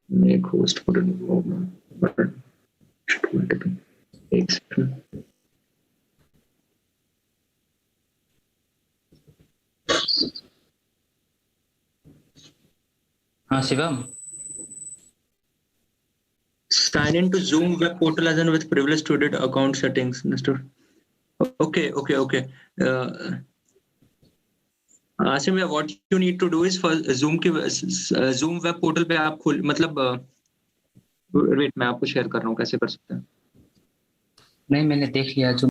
make host for a but एक second. हाँ Shivam, Sign into Zoom web portal as in with privileged student account settings, Mr. Okay. Asim, what you need to do is for Zoom की Zoom web portal पे आप खोल मतलब wait मैं आपको share कर रहा हूँ कैसे कर सकते हैं. नहीं मैंने देख लिया जो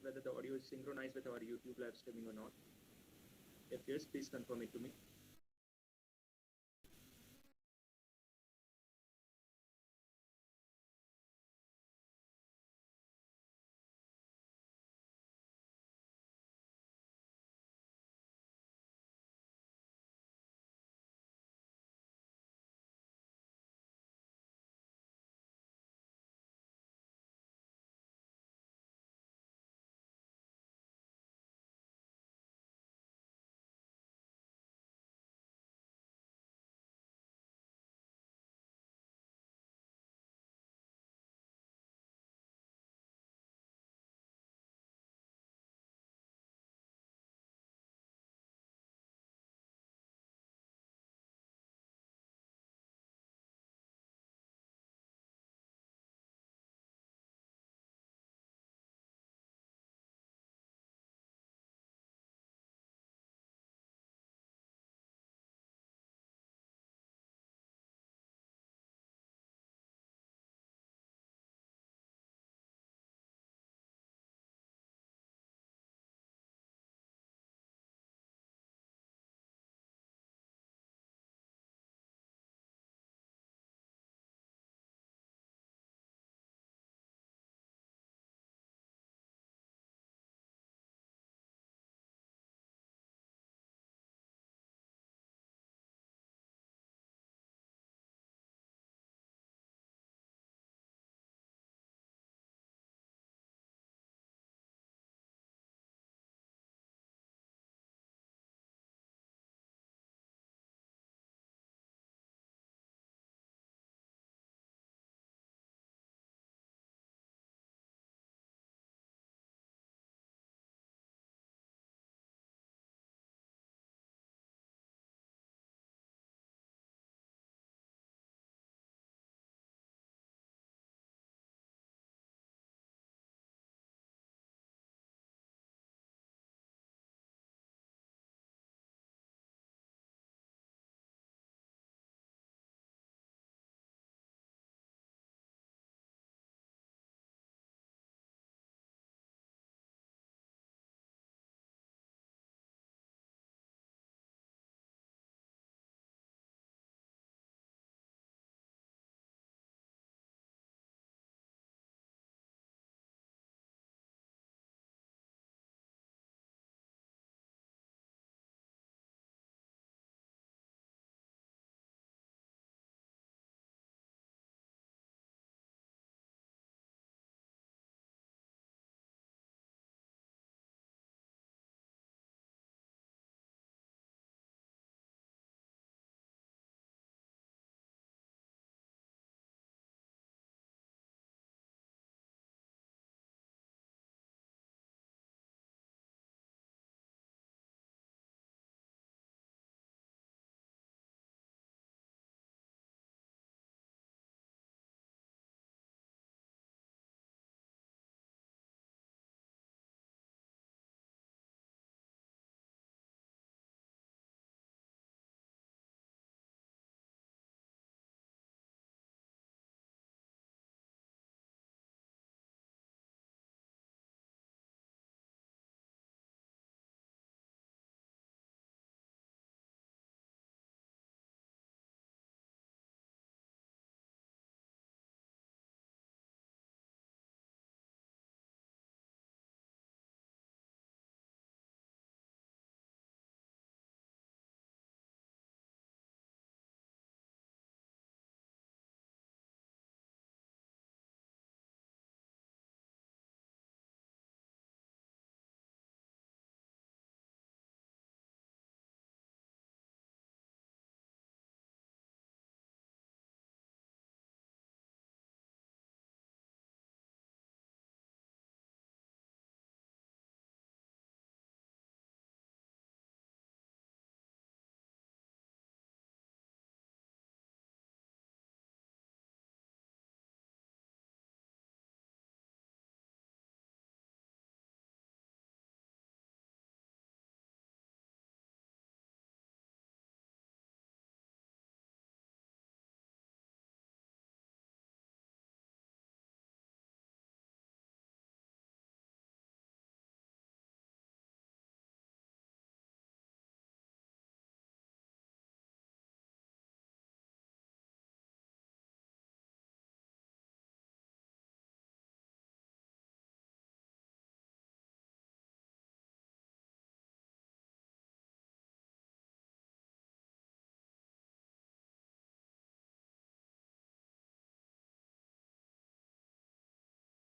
whether the audio is synchronized with our YouTube live streaming or not. If yes, please confirm it to me.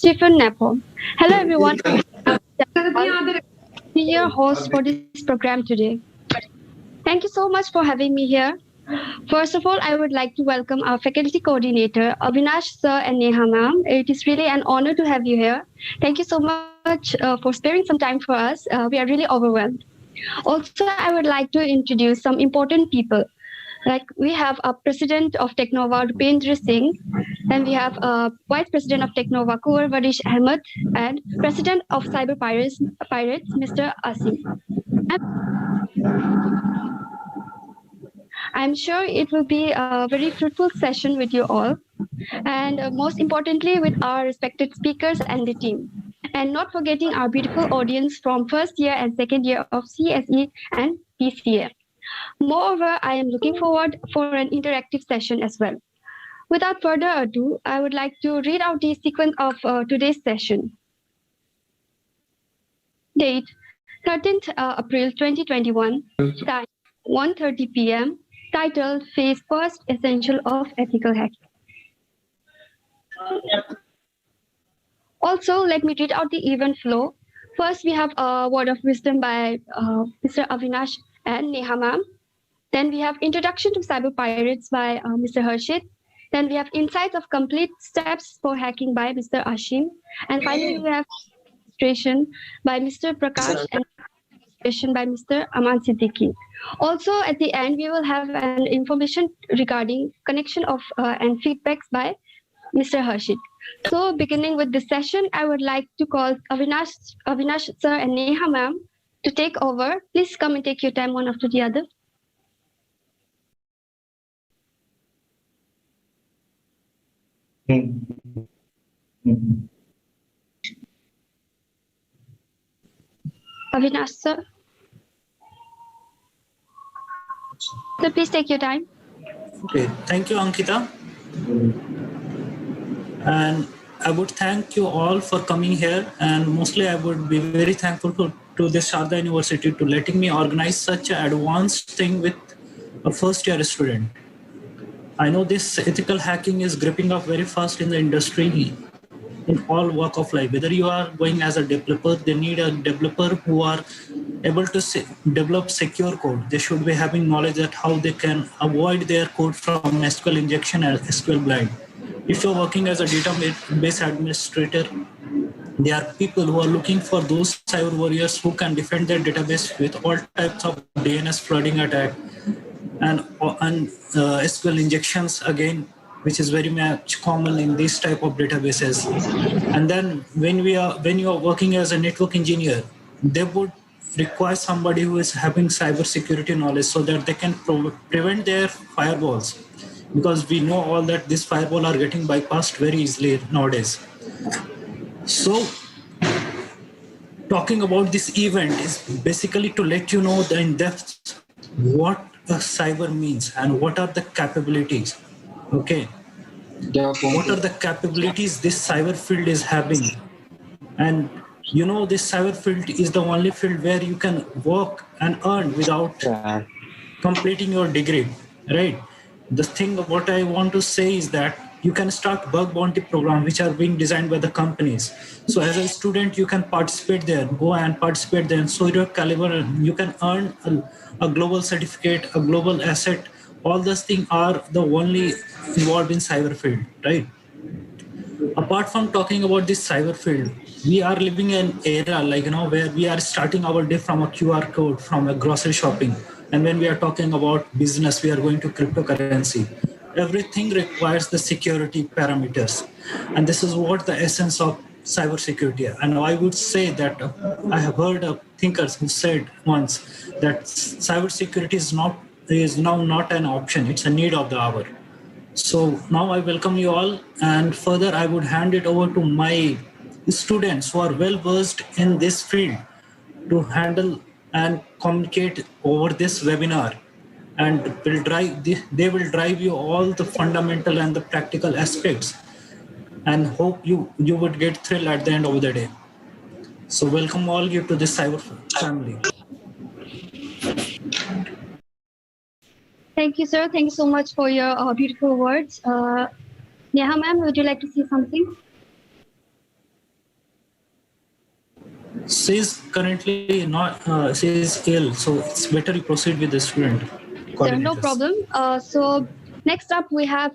Stephen Nepo. Hello, everyone. I'm your host for this program today. Thank you so much for having me here. First of all, I would like to welcome our faculty coordinator, Avinash sir and Neha ma'am. It is really an honor to have you here. Thank you so much for sparing some time for us. We are really overwhelmed. Also, I would like to introduce some important people. Like we have a president of Technova, Rupendra Singh, then we have a vice president of Technova, Kuwar Varish Ahmed, and president of Cyber Pirates Mr. Asim. I'm sure it will be a very fruitful session with you all, and most importantly, with our respected speakers and the team. And not forgetting our beautiful audience from first year and second year of CSE and PCA. Moreover, I am looking forward for an interactive session as well. Without further ado, I would like to read out the sequence of today's session. Date 13th April 2021, time 1:30 p.m., titled Phase First Essential of Ethical Hacking. Also, let me read out the event flow. First, we have a word of wisdom by Mr. Avinash and Neha ma'am. Then we have Introduction to Cyber Pirates by Mr. Harshit. Then we have Insights of Complete Steps for Hacking by Mr. Ashim. And finally, we have Illustration by Mr. Prakash and illustration by Mr. Aman Siddiqui. Also, at the end, we will have an information regarding connection of and feedbacks by Mr. Harshit. So, beginning with this session, I would like to call Avinash sir and Neha ma'am to take over. Please come and take your time one after the other. Avinash sir. So please take your time. Okay, thank you, Ankita. And I would thank you all for coming here. And mostly I would be very thankful to this Sharda University to letting me organize such an advanced thing with a first year student. I know this ethical hacking is gripping up very fast in the industry in all walk of life. Whether you are going as a developer, they need a developer who are able to develop secure code. They should be having knowledge that how they can avoid their code from SQL injection and SQL blind. If you're working as a database administrator, there are people who are looking for those cyber warriors who can defend their database with all types of DNS flooding attack and SQL injections again, which is very much common in this type of databases. And then when you are working as a network engineer, they would require somebody who is having cybersecurity knowledge so that they can prevent their firewalls, because we know all that these firewalls are getting bypassed very easily nowadays. So talking about this event is basically to let you know the in-depth what a cyber means and what are the capabilities. Okay. What are the capabilities this cyber field is having? And you know, this cyber field is the only field where you can work and earn without completing your degree, right? The thing what I want to say is that you can start bug bounty programs which are being designed by the companies. So as a student, you can participate there, go and participate there, and so your caliber, you can earn a global certificate, a global asset. All those things are the only involved in cyber field, right? Apart from talking about this cyber field, we are living in an era where we are starting our day from a QR code from a grocery shopping. And when we are talking about business, we are going to cryptocurrency. Everything requires the security parameters. And this is what the essence of cybersecurity. And I would say that I have heard of thinkers who said once that cybersecurity is now not an option, it's a need of the hour. So now I welcome you all, and further I would hand it over to my students who are well versed in this field to handle and communicate over this webinar, and they will drive you all the fundamental and the practical aspects, and hope you would get thrill at the end of the day. So welcome all you to this cyber family. Thank you, sir. Thank you so much for your beautiful words. Neha ma'am, would you like to say something? She's currently not, she is ill, so it's better you proceed with the student. Sir, no problem. So next up we have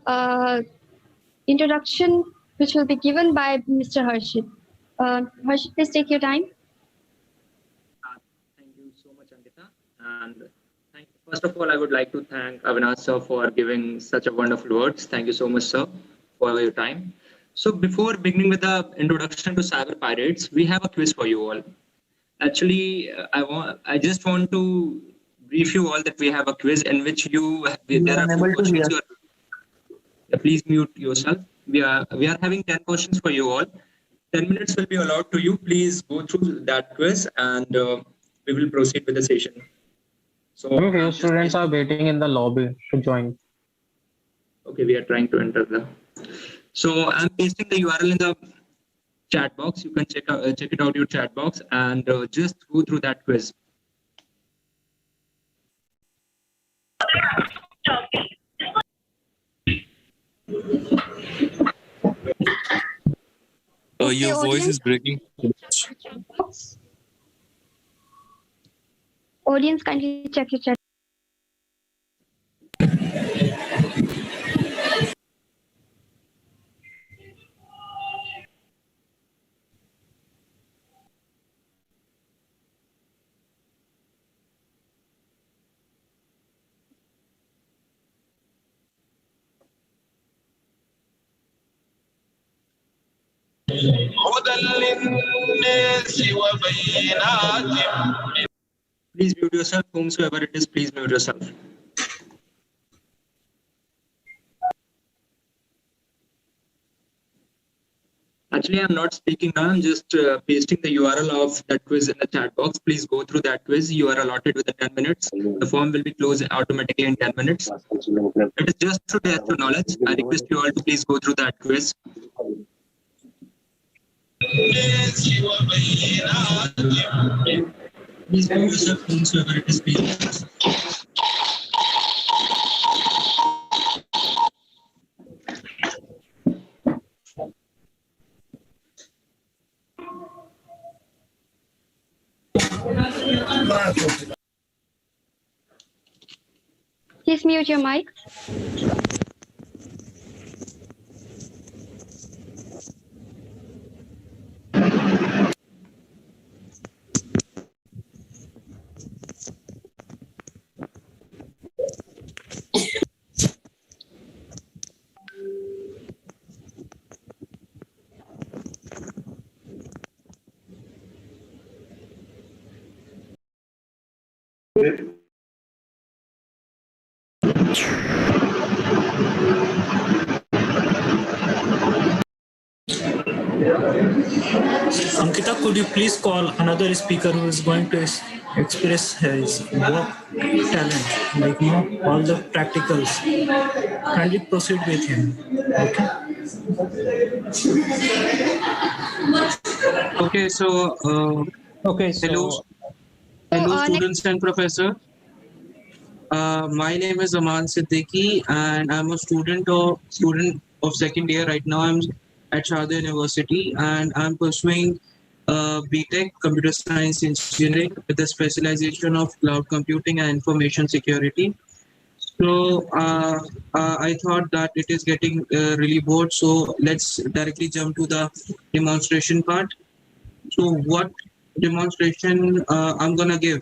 introduction, which will be given by Mr. Harshit. Harshit, please take your time. Thank you so much, Ankita. And first of all, I would like to thank Avinash sir for giving such a wonderful words. Thank you so much, sir, for your time. So before beginning with the introduction to cyber pirates, we have a quiz for you all. Actually, I just want to brief you all that we have a quiz in which there are 4 questions. Please mute yourself. We are having 10 questions for you all. 10 minutes will be allowed to you. Please go through that quiz and we will proceed with the session. So few students are waiting in the lobby to join. Okay, we are trying to enter the. So I'm pasting the URL in the chat box. You can check it out your chat box and just go through that quiz. Your voice is breaking. Audience, kindly check your chat. Please mute yourself, whomsoever it is, please mute yourself. Actually, I'm not speaking now. I'm just pasting the URL of that quiz in the chat box. Please go through that quiz. You are allotted within 10 minutes. The form will be closed automatically in 10 minutes. It is just to test your knowledge. I request you all to please go through that quiz. Please mute yourself, whomsoever it is, please. Please mute your mic. Ankita, could you please call another speaker who is going to express his work talent, like all the practicals? Kindly proceed with him. Okay. Okay, so hello students and professor. My name is Aman Siddiqui and I'm a student of second year. Right now I'm at Sharda University and I'm pursuing BTech Computer Science Engineering with a specialization of cloud computing and information security. So I thought that it is getting really bored. So let's directly jump to the demonstration part. So what demonstration I'm gonna give?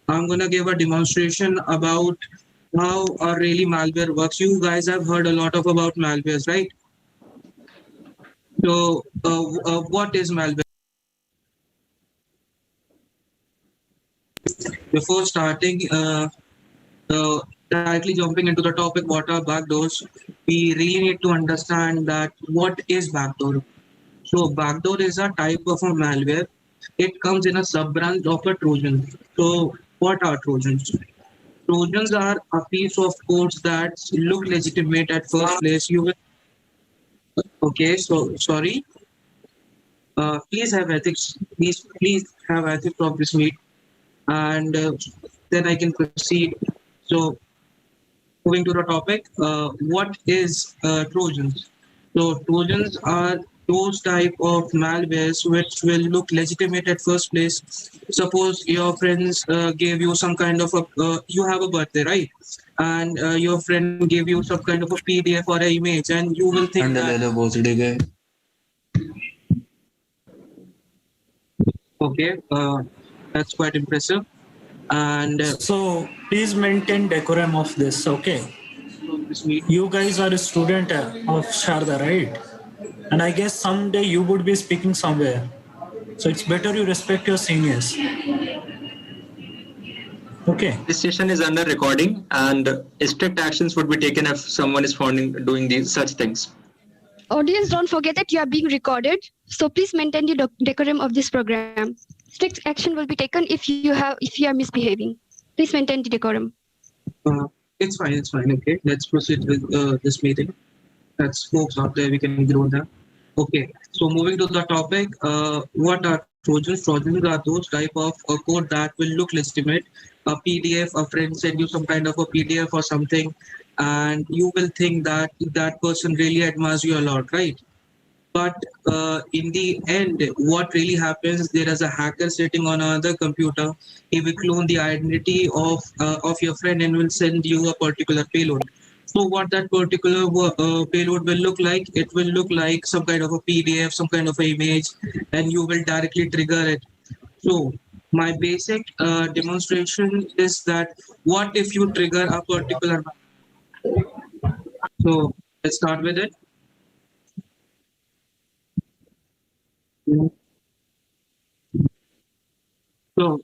I'm gonna give a demonstration about how really malware works. You guys have heard a lot about malwares, right? So what is malware? Before starting, directly jumping into the topic, what are backdoors? We really need to understand that what is backdoor. So backdoor is a type of a malware. It comes in a sub-branch of a Trojan. So what are Trojans? Trojans are a piece of code that look legitimate at first place. You will. Okay, so sorry. Please have ethics. Please have ethics of this meet, and then I can proceed. So moving to the topic, what is Trojans? So Trojans are those type of malwares which will look legitimate at first place. Suppose your friends gave you some kind of a, you have a birthday, right? And your friend gave you some kind of a PDF or an image, and you will think that, okay, that's quite impressive. And So please maintain decorum of this, okay? this meeting, You guys are a student of Sharda, right? And I guess someday you would be speaking somewhere. So it's better you respect your seniors. Okay. This session is under recording, and strict actions would be taken if someone is found doing these such things. Audience, don't forget that you are being recorded. So please maintain the decorum of this program. Strict action will be taken if you are misbehaving. Please maintain the decorum. it's fine. Okay, let's proceed with this meeting. That's folks out there, we can grow that. Okay, so moving to the topic, what are Trojans? Trojans are those type of code that will look legitimate. A PDF, a friend send you some kind of a PDF or something, and you will think that that person really admires you a lot, right? But in the end, what really happens, there is a hacker sitting on another computer. He will clone the identity of your friend and will send you a particular payload. So what that particular payload will look like, it will look like some kind of a PDF, some kind of a image, and you will directly trigger it. So my basic demonstration is that what if you trigger a particular. So let's start with it. So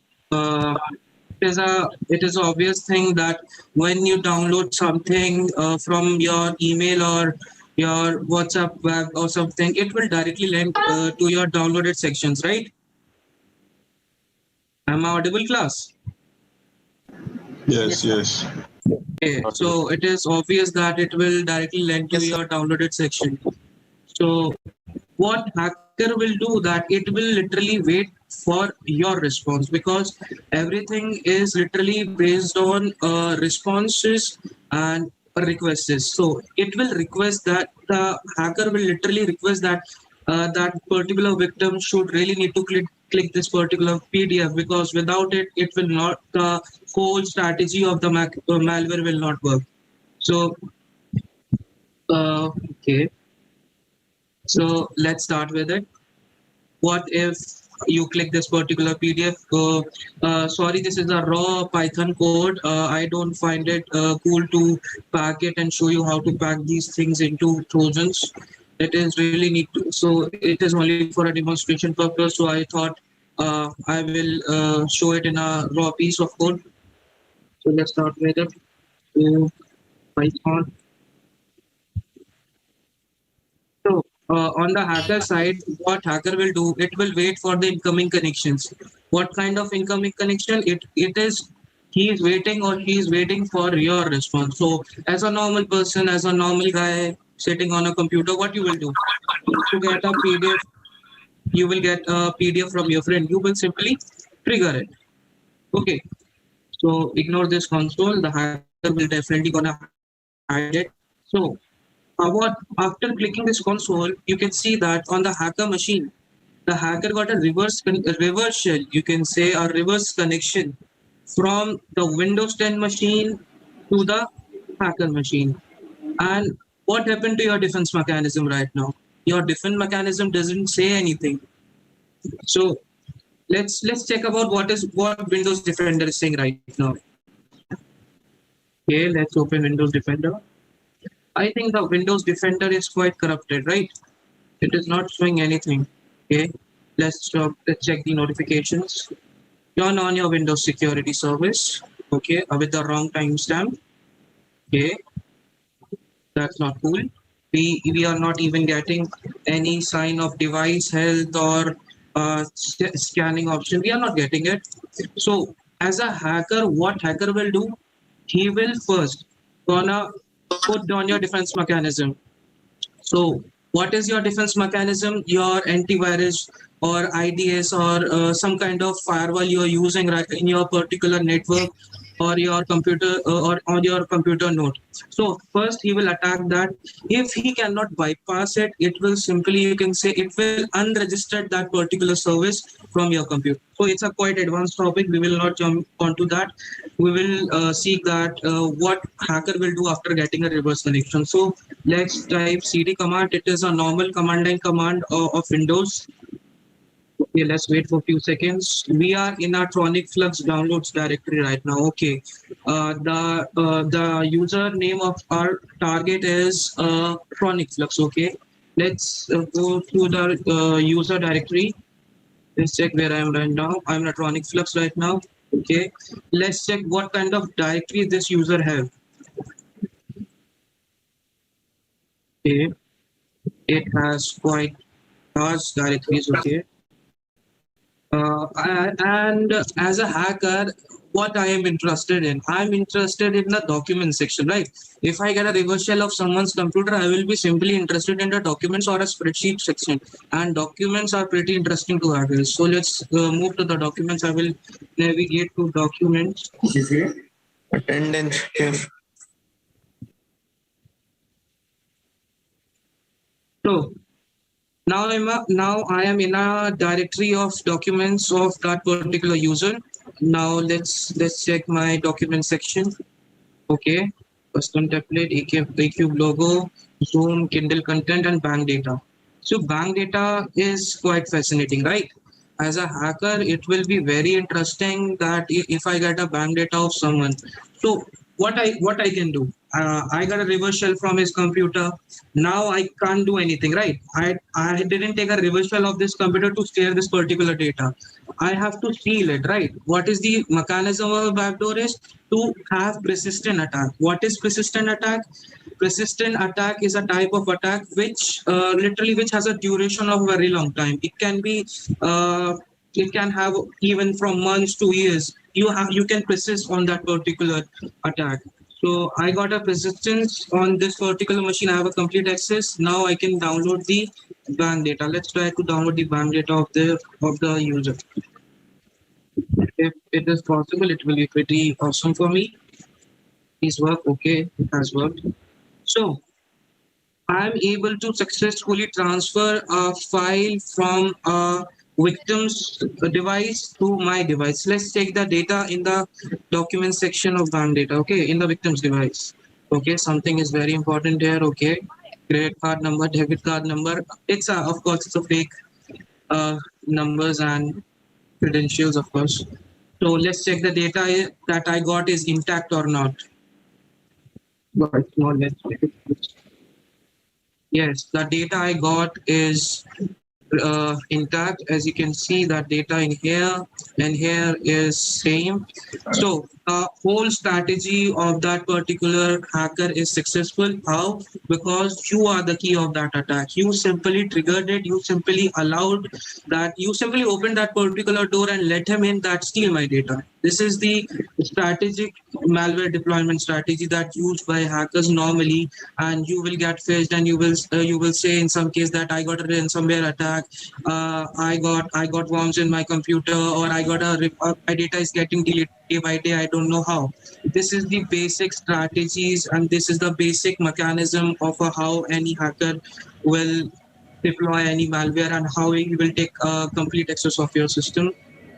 it is an obvious thing that when you download something from your email or your WhatsApp web or something, it will directly link to your downloaded sections, right? Am I audible, class? Yes. Okay, so it is obvious that it will directly link to your downloaded section. So what hacker will do, that it will literally wait for your response, because everything is literally based on responses and requests. So it will request that, the hacker will literally request that that particular victim should really need to click this particular PDF, because without it, it will not, the whole strategy of the malware will not work. So okay. So let's start with it. What if you click this particular PDF? Sorry, this is a raw Python code. I don't find it cool to pack it and show you how to pack these things into Trojans. It is really neat. So it is only for a demonstration purpose. So I thought I will show it in a raw piece of code. So let's start with it. So Python. So on the hacker side, what hacker will do, it will wait for the incoming connections. What kind of incoming connection? It is, he is waiting or he is waiting for your response. So as a normal person, as a normal guy sitting on a computer, what you will do? To get a PDF, you will get a PDF from your friend. You will simply trigger it. Okay. So ignore this console. The hacker will definitely gonna hide it. So what after clicking this console, you can see that on the hacker machine, the hacker got a reverse shell, you can say a reverse connection from the Windows 10 machine to the hacker machine. And what happened to your defense mechanism right now? Your defense mechanism doesn't say anything. So let's check about what Windows Defender is saying right now. Okay, let's open Windows Defender. I think the Windows Defender is quite corrupted, right? It is not showing anything. Okay, let's check the notifications. Turn on your Windows Security Service. Okay, with the wrong timestamp. Okay, that's not cool. We are not even getting any sign of device health or scanning option. We are not getting it. So as a hacker, what hacker will do? He will first gonna put down your defense mechanism. So what is your defense mechanism? Your antivirus or IDS or some kind of firewall you are using right in your particular network or your computer or on your computer node. So first he will attack that. If he cannot bypass it, it will simply, you can say, it will unregister that particular service from your computer. So it's a quite advanced topic. We will not jump onto that. We will see that what hacker will do after getting a reverse connection. So let's type cd command. It is a normal command line command of Windows. Okay, let's wait for a few seconds. We are in our Tronic Flux downloads directory right now. Okay, the username of our target is Tronic Flux. Okay, let's go to the user directory. Let's check where I am right now. I'm in a Tronic Flux right now. Okay, let's check what kind of directory this user have. Okay, it has quite large directories. Okay. And as a hacker, what I am interested in, I'm interested in the document section, right? If I get a reverse shell of someone's computer, I will be simply interested in the documents or a spreadsheet section. And documents are pretty interesting to hackers. So let's move to the documents. I will navigate to documents. Attendance chief. So now I am in a directory of documents of that particular user. Now let's check my document section. Okay, custom template, AQ logo, Zoom, Kindle content, and bank data. So bank data is quite fascinating, right? As a hacker, it will be very interesting that if I get a bank data of someone. So what I can do? I got a reverse shell from his computer. Now I can't do anything, right? I didn't take a reverse shell of this computer to share this particular data. I have to steal it, right? What is the mechanism of a backdoor is to have persistent attack. What is persistent attack? Persistent attack is a type of attack which literally which has a duration of a very long time. It can be it can have even from months to years. You can persist on that particular attack. So I got a persistence on this particular machine. I have a complete access. Now I can download the bank data. Let's try to download the bank data of the user. If it is possible, it will be pretty awesome for me. Please work. Okay, it has worked. So I'm able to successfully transfer a file from a victim's device to my device. Let's take the data in the document section of bank data. Okay, in the victim's device. Okay, something is very important here. Okay, credit card number, debit card number. It's of course it's a fake numbers and credentials, of course. So let's check the data that I got is intact or not. Right, now let's check it. Yes, the data I got is intact. As you can see, that data in here and here is same. So the whole strategy of that particular hacker is successful. How? Because you are the key of that attack. You simply triggered it. You simply allowed that. You simply opened that particular door and let him in that steal my data. This is the strategic malware deployment strategy that used by hackers normally, and you will get fetched and you will say in some case that I got a ransomware attack, I got worms in my computer, or I got my data is getting deleted day by day. I don't know how. This is the basic strategies and this is the basic mechanism of how any hacker will deploy any malware and how he will take complete access of your system.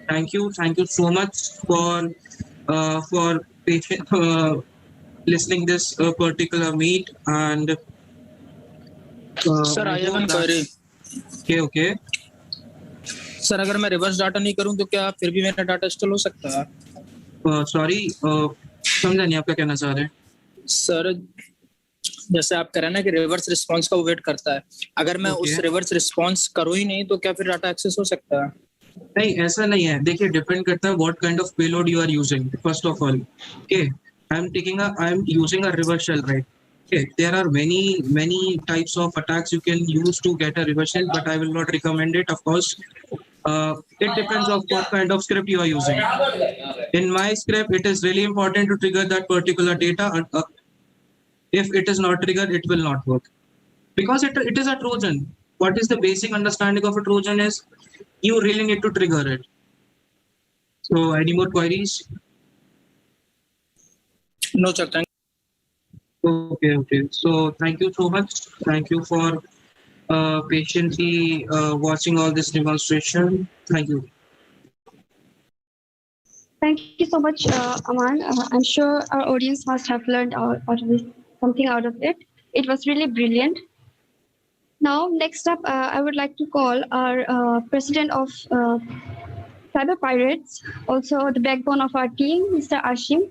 Thank you so much for listening this particular meet and sir I have an query okay sir अगर मैं reverse data नहीं करूं तो क्या फिर भी मेरा data store हो सकता है सॉरी समझा नहीं आप क्या कहना चाह रहे हैं सर जैसे आप कह रहे हैं ना कि रिवर्स रिस्पांस का वेट करता है अगर मैं उस रिवर्स रिस्पांस करूं ही नहीं तो क्या फिर डाटा एक्सेस हो सकता है नहीं ऐसा नहीं है देखिए डिपेंड करता है what kind of payload you are using first of all okay I am using a reverse shell right okay there are many types of attacks you can use to get a reverse shell but I will not recommend it of course it depends on what kind of script you are using in my script it is really important to trigger that particular data if it is not triggered it will not work because it is a Trojan. What is the basic understanding of a Trojan is you really need to trigger it. So any more queries? No, sir. Thank Okay. So thank you so much. Thank you for patiently watching all this demonstration. Thank you. Thank you so much, Aman. I'm sure our audience must have learned something out of it. It was really brilliant. Now, next up, I would like to call our president of Cyber Pirates, also the backbone of our team, Mr. Ashim.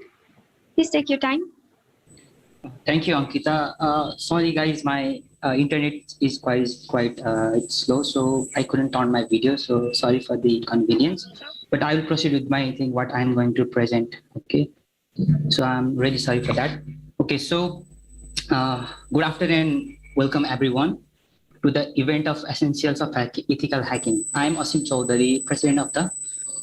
Please take your time. Thank you, Ankita. Sorry, guys, my internet is quite slow, so I couldn't on my video. So sorry for the inconvenience. But I will proceed with my thing, what I'm going to present. Okay. So I'm really sorry for that. Okay. So good afternoon, welcome everyone to the event of Essentials of Ethical Hacking. I'm Asim Chaudhary, president of the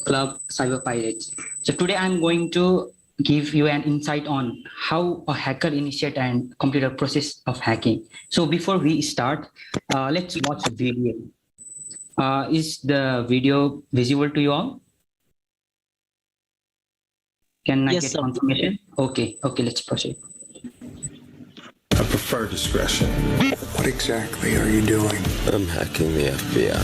club Cyber Pirates. So today I'm going to give you an insight on how a hacker initiate and complete a process of hacking. So before we start, let's watch a video. Is the video visible to you all? Can I get confirmation? Okay, let's proceed. I prefer discretion. What exactly are you doing? I'm hacking the FBI.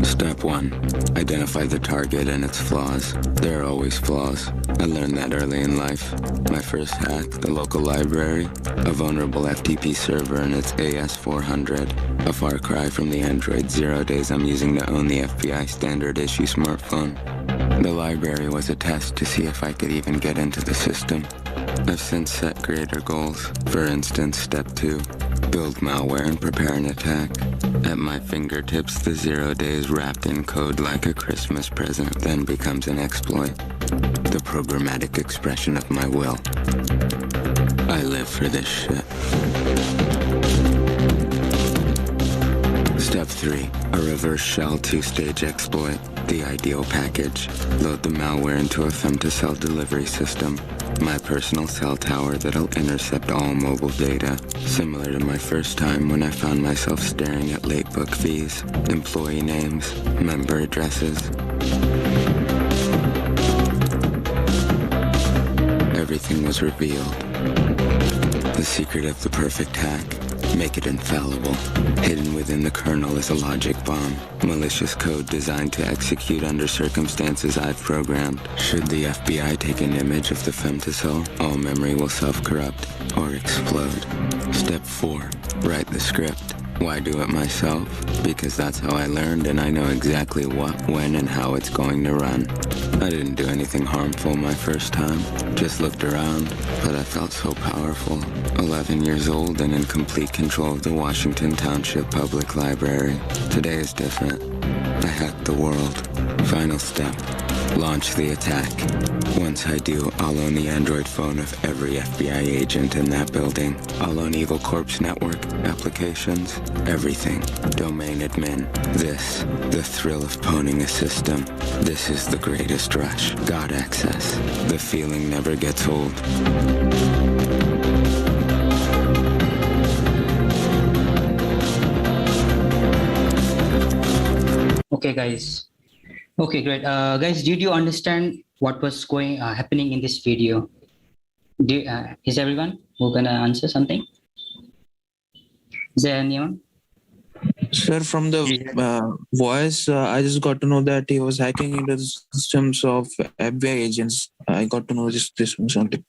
Step 1. Identify the target and its flaws. There are always flaws. I learned that early in life. My first hack, the local library, a vulnerable FTP server and its AS400, a far cry from the Android 0 days I'm using to own the FBI standard issue smartphone. The library was a test to see if I could even get into the system. I've since set greater goals. For instance, step 2, build malware and prepare an attack. At my fingertips, the 0 days wrapped in code like a Christmas present then becomes an exploit. The programmatic expression of my will. I live for this shit. Step 3, a reverse shell 2-stage exploit. The ideal package. Load the malware into a femtocell delivery system. My personal cell tower that'll intercept all mobile data, similar to my first time when I found myself staring at late book fees, employee names, member addresses. Everything was revealed. The secret of the perfect hack. Make it infallible. Hidden within the kernel is a logic bomb. Malicious code designed to execute under circumstances I've programmed. Should the FBI take an image of the femtocell, all memory will self-corrupt or explode. Step 4. Write the script. Why do it myself? Because that's how I learned and I know exactly what, when, and how it's going to run. I didn't do anything harmful my first time. Just looked around, but I felt so powerful. 11 years old and in complete control of the Washington Township Public Library. Today is different. I hacked the world. Final step. Launch the attack. Once I do, I'll own the Android phone of every FBI agent in that building. I'll own Evil Corp's network, applications, everything. Domain admin. This, the thrill of pwning a system. This is the greatest rush. God access. The feeling never gets old. Okay, guys. Okay, great. Guys, did you understand what was happening in this video? Is everyone who gonna answer something? Is there anyone? Sir, from the voice, I just got to know that he was hacking into the systems of FBI agents. I got to know this something.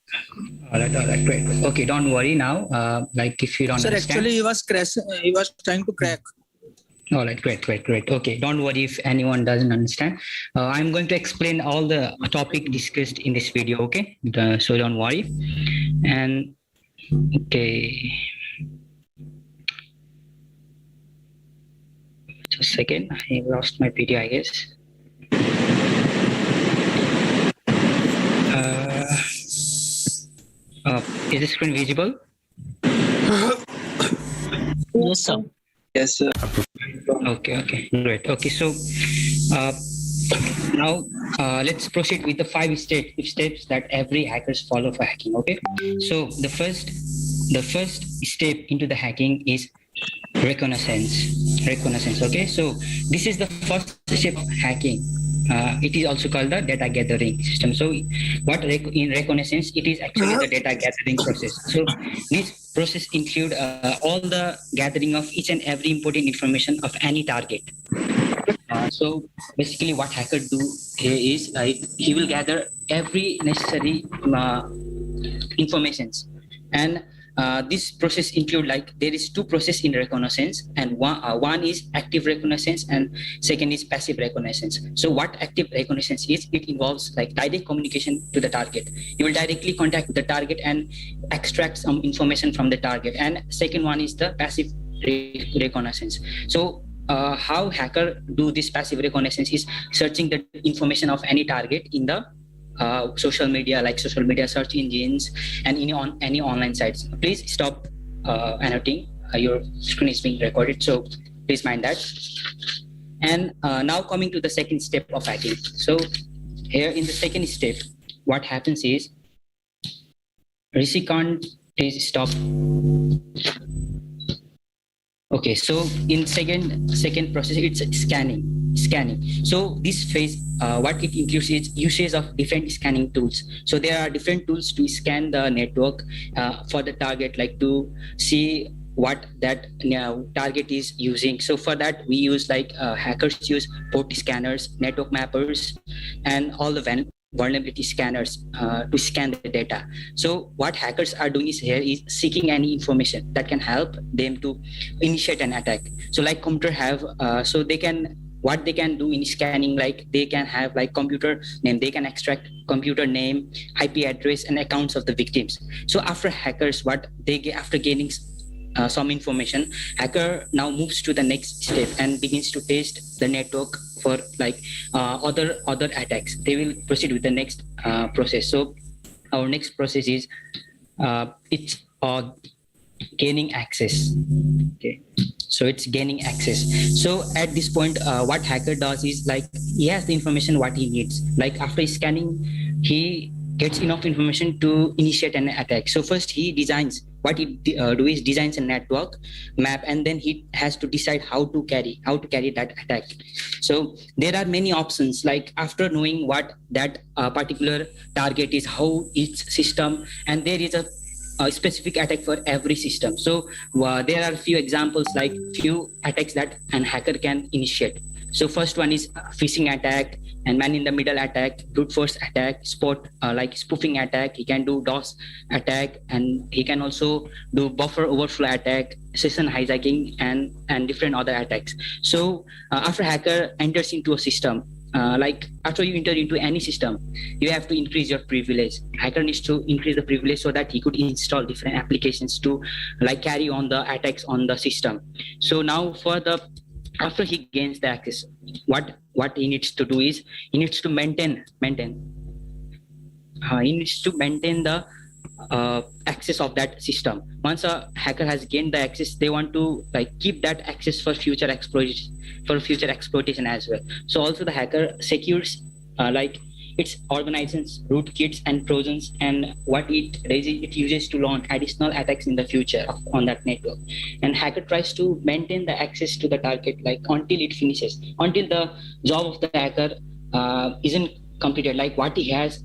All right, great. Okay, don't worry now. Like if you don't understand. Sir, actually, he was trying to crack. All right, great. Okay, don't worry if anyone doesn't understand. I'm going to explain all the topic discussed in this video, okay? So don't worry. And, okay. Just a second, I lost my video, I guess. Is the screen visible? Yes, sir. Yes, sir. Okay, great. Okay, so Now, let's proceed with the 5 steps that every hackers follow for hacking. Okay, so the first step into the hacking is reconnaissance. Okay, so this is the first step of hacking. It is also called the data gathering system. So in reconnaissance, it is actually the data gathering process. So this process include all the gathering of each and every important information of any target. So basically what hacker do here is he will gather every necessary informations, and this process include, like, there is 2 process in reconnaissance, and one is active reconnaissance and second is passive reconnaissance. So what active reconnaissance is, it involves like direct communication to the target. You will directly contact the target and extract some information from the target, and second one is the passive reconnaissance. So how hacker do this passive reconnaissance is searching the information of any target in the social media, like social media search engines and any online sites. Please stop annotating. Your screen is being recorded, so please mind that. And now coming to the second step of hacking. So here in the second step, what happens is, Rishikant, please stop. Okay, so in second process, it's scanning. So this phase, what it includes is usage of different scanning tools. So there are different tools to scan the network for the target, like to see what that target is using. So for that, we use hackers use port scanners, network mappers, and all the vulnerability scanners to scan the data. So what hackers are doing is seeking any information that can help them to initiate an attack. So like computer have, so they can, what they can do in scanning, like they can have like computer name, they can extract computer name, IP address, and accounts of the victims. So after hackers, what they get after gaining some information, hacker now moves to the next step and begins to test the network for other attacks. They will proceed with the next process. So our next process is it's gaining access. Okay, so it's gaining access. So at this point, what hacker does is he has the information what he needs. Like after scanning, he gets enough information to initiate an attack. So first he designs, what he do is designs a network map, and then he has to decide how to carry that attack. So there are many options, like after knowing what that particular target is, how its system, and there is a specific attack for every system. So there are few examples, like few attacks that an hacker can initiate. So first one is phishing attack, and man-in-the-middle attack, brute force attack, like spoofing attack. He can do DOS attack, and he can also do buffer overflow attack, session hijacking, and different other attacks. So after hacker enters into a system, after you enter into any system, you have to increase your privilege. Hacker needs to increase the privilege so that he could install different applications to carry on the attacks on the system. So now after he gains the access, what he needs to do is he needs to maintain the access of that system. Once a hacker has gained the access, they want to keep that access for future exploitation as well. So also the hacker secures its organizations, rootkits, and trojans, and what it uses to launch additional attacks in the future on that network. And hacker tries to maintain the access to the target until it finishes, until the job of the hacker isn't completed. Like what he has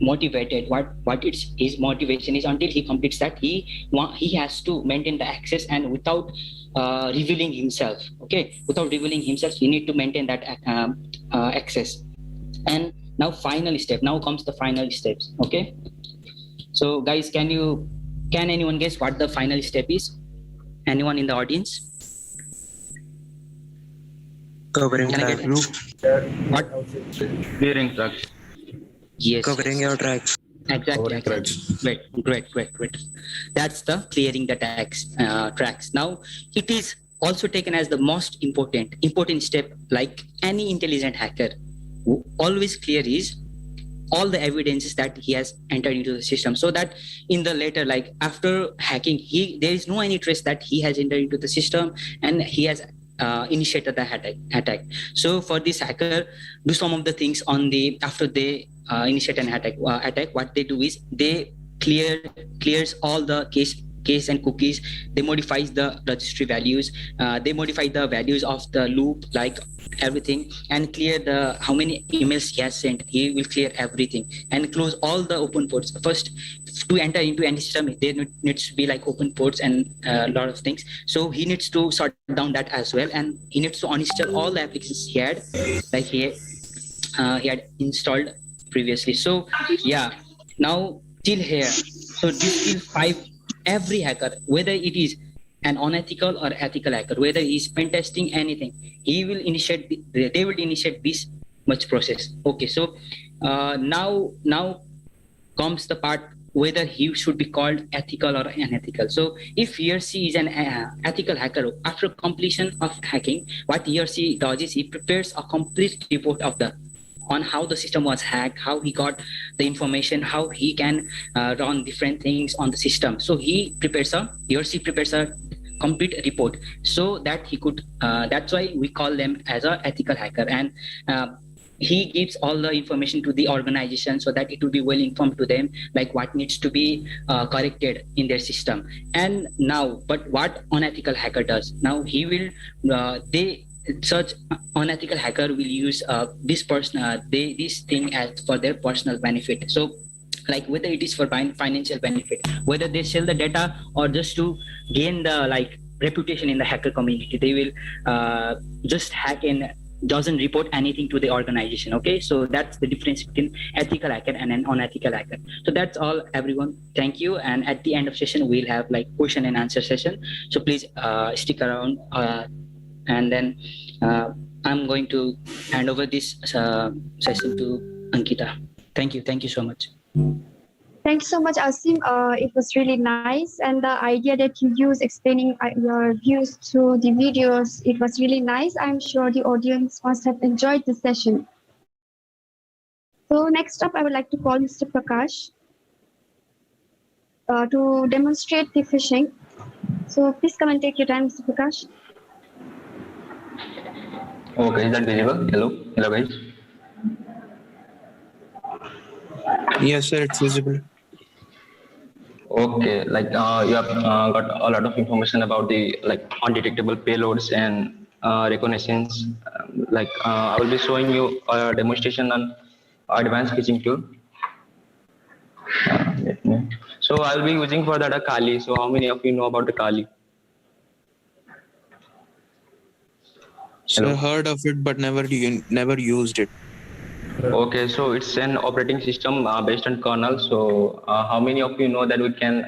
motivated, what his motivation is, until he completes that, he has to maintain the access, and without revealing himself. Okay, without revealing himself, he need to maintain that access. And now comes the final steps. Okay, so guys, can anyone guess what the final step is? Anyone in the audience? Covering tracks. What? Clearing tracks. Yes. Covering your tracks. Exactly. Great. That's the clearing the tracks. Now it is also taken as the most important step. Like any intelligent hacker always clear is all the evidences that he has entered into the system, so that in the later, after hacking, there is no any trace that he has entered into the system, and he has initiate the attack. So for this hacker, do some of the things on the after they initiate an attack. What they do is they clears all the case and cookies. They modifies the registry values. They modify the values of the loop, like everything, and clear the how many emails he has sent. He will clear everything and close all the open ports. First, to enter into any system, there needs to be like open ports and a lot of things. So he needs to sort down that as well, and he needs to uninstall all the applications he had, like he had installed previously. So yeah, now till here. So this will five every hacker, whether it is an unethical or ethical hacker, whether he is pen testing anything, they will initiate this much process. Okay, so now comes the part whether he should be called ethical or unethical. So if he or she is an ethical hacker, after completion of hacking, what he or she does is he prepares a complete report of on how the system was hacked, how he got the information, how he can run different things on the system. So he or she prepares a complete report so that he could, that's why we call them as an ethical hacker. And he gives all the information to the organization so that it will be well informed to them, like what needs to be corrected in their system. And now, but what unethical hacker does, now he will, such unethical hacker will use this thing as for their personal benefit. So like whether it is for financial benefit, whether they sell the data or just to gain the like reputation in the hacker community, they will just hack and doesn't report anything to the organization. Okay, so that's the difference between ethical hacker and an unethical hacker. So that's all, everyone. Thank you. And at the end of session, we'll have like question and answer session. So please stick around. And then I'm going to hand over this session to Ankita. Thank you. Thank you so much. Thank you so much, Asim. It was really nice. And the idea that you use explaining your views through the videos, it was really nice. I'm sure the audience must have enjoyed the session. So next up, I would like to call Mr. Prakash to demonstrate the phishing. So please come and take your time, Mr. Prakash. Okay, is that visible? Hello guys. Yes, sir, it's visible. Okay, like you have got a lot of information about the like undetectable payloads and reconnaissance. I will be showing you a demonstration on advanced phishing tool. So I will be using for that a Kali. So how many of you know about the Kali? So I heard of it, but never used it. Okay, so it's an operating system based on kernel. So how many of you know that we can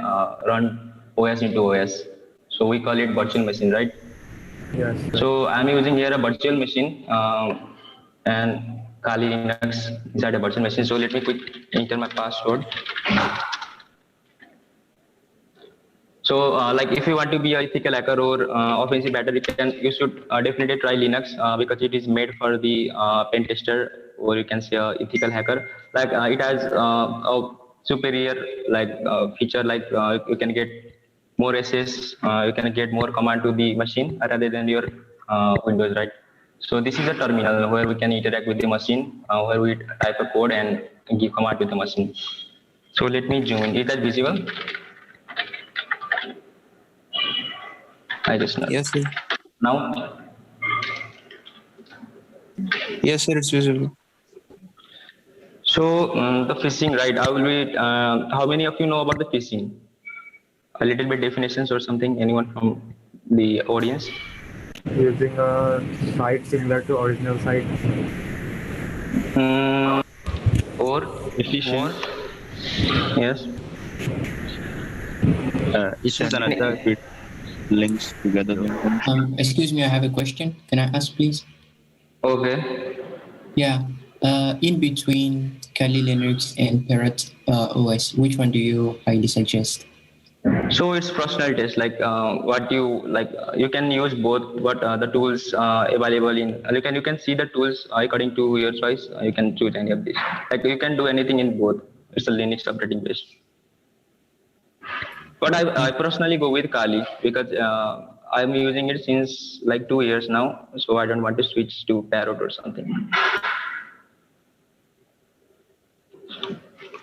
run OS into OS? So we call it virtual machine, right? Yes. So I'm using here a virtual machine and Kali Linux inside a virtual machine. So let me quick enter my password. So like if you want to be an ethical hacker or offensive hacker, you should definitely try Linux because it is made for the pen tester, or you can say ethical hacker. Like it has a superior feature, like you can get more SS, you can get more command to the machine rather than your Windows, right? So this is a terminal where we can interact with the machine, where we type a code and give command to the machine. So let me zoom in. Is that visible? I just know. Yes, sir. Now? Yes, sir, it's visible. So the phishing, right? I will be. How many of you know about the phishing? A little bit definitions or something. Anyone from the audience? Using a site similar to original site. Or efficient. Yes. This is another bit links together. Excuse me, I have a question. Can I ask, please? Okay. Yeah. In between Kali Linux and Parrot OS, which one do you highly suggest? So it's personal taste, like what you like. You can use both, but the tools available in you can see the tools according to your choice. You can choose any of these. Like you can do anything in both. It's a Linux operating based. But I personally go with Kali because I'm using it since like 2 years now, so I don't want to switch to Parrot or something.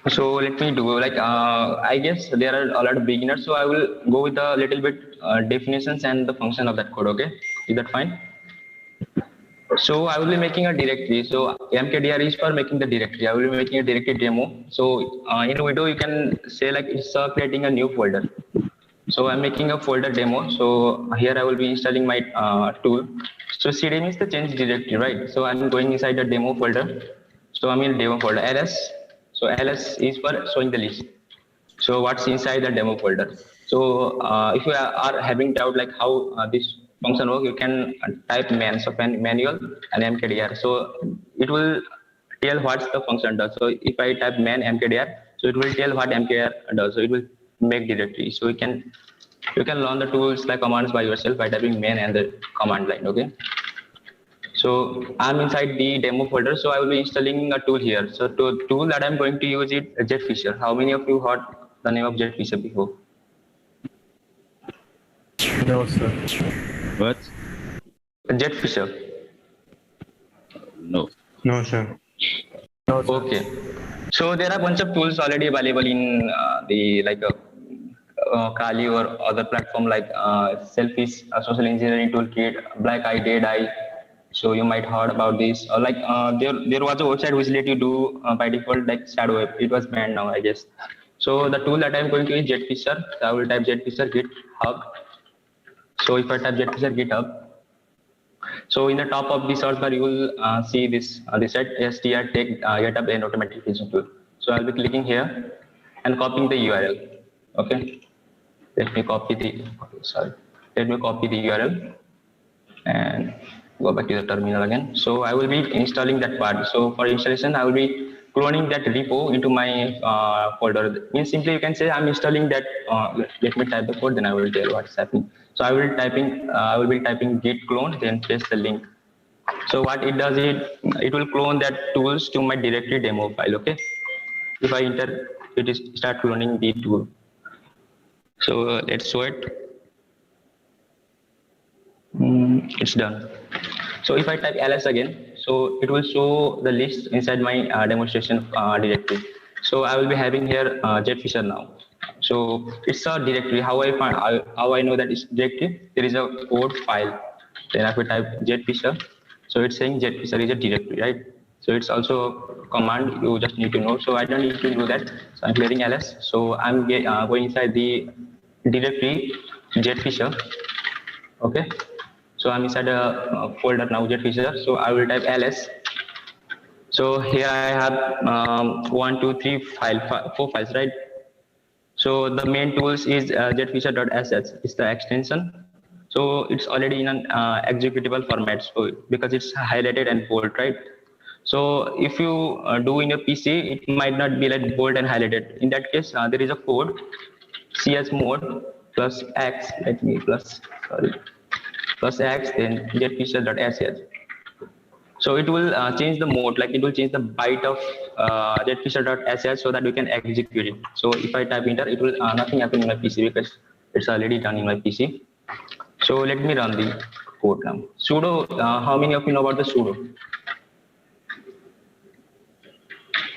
So let me do like I guess there are a lot of beginners, so I will go with a little bit definitions and the function of that code. Okay, is that fine? So I will be making a directory. So mkdir is for making the directory. I will be making a directory demo. So in window you can say like it's creating a new folder. So I'm making a folder demo. So here I will be installing my tool. So cd means the change directory, right? So I'm going inside the demo folder. So I'm in demo folder ls. So ls is for showing the list. So what's inside the demo folder? So if you are having doubt like how this function work, you can type man, so manual and mkdir. So it will tell what the function does. So if I type man mkdir, so it will tell what mkdir does. So it will make directory. So you can learn the tools like commands by yourself by typing man and the command line. Okay. So I'm inside the demo folder. So I will be installing a tool here. So the tool that I'm going to use is Jetfisher. How many of you heard the name of Jetfisher before? No, sir. What? Jetfisher. No. No, sir. No, sir. Okay. So there are a bunch of tools already available in the like Kali or other platform like Selfish Social Engineering Toolkit, Black Eye, Dead Eye. So you might heard about this. Or like there was a website which let you do by default like shadow web. It was banned now, I guess. So the tool that I'm going to is Jetfisher. So I will type Jetfisher GitHub. So if I type Jetfisher GitHub, so in the top of the search bar you will see this this set str take GitHub and automatic fishing tool. So I'll be clicking here and copying the URL. Okay. Let me copy the URL and go back to the terminal again. So I will be installing that part. So for installation, I will be cloning that repo into my folder. Means simply you can say I'm installing that. Let me type the code, then I will tell what's happening. So I will be typing git clone, then paste the link. So what it does is it will clone that tools to my directory demo file. Okay. If I enter, it is start cloning the tool. So let's show it. It's done. So if I type ls again, so it will show the list inside my demonstration directory. So I will be having here Jetfisher now. So it's a directory. How I know that it's directory? There is a code file. Then if I type Jetfisher, so it's saying Jetfisher is a directory, right? So it's also a command you just need to know. So I don't need to do that. So I'm clearing ls. So I'm going inside the directory Jetfisher. Okay. So I'm inside a folder now Jetfisher. So I will type ls. So here I have 1, 2, 3, 4 files, right? So the main tools is jetfisher.sh is the extension. So it's already in an executable format. So because it's highlighted and bold, right? So if you do in your PC, it might not be like bold and highlighted. In that case, there is a code chmod plus x. Plus x, then jetfisher.sh. So it will change the mode, like it will change the byte of jetfisher.sh so that we can execute it. So if I type enter, it will nothing happen in my PC because it's already done in my PC. So let me run the code now. Sudo, how many of you know about the sudo?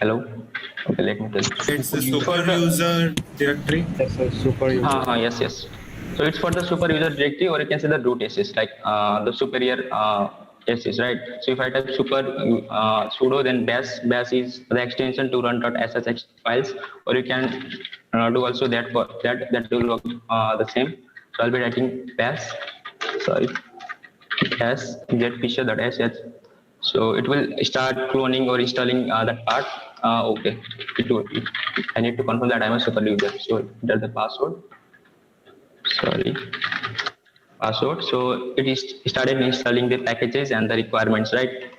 Hello? Okay, let me tell you. It's a super user directory. That's a super user. Yes. So it's for the super user directory, or you can say the root SS, like the superior SS, right? So if I type super sudo, then bash is the extension to run.ssh files, or you can do also that for that will work the same. So I'll be writing bash jetfisher.sh. So it will start cloning or installing that part. Okay, I need to confirm that I'm a super user. So enter the password. Password. So it is started installing the packages and the requirements, right?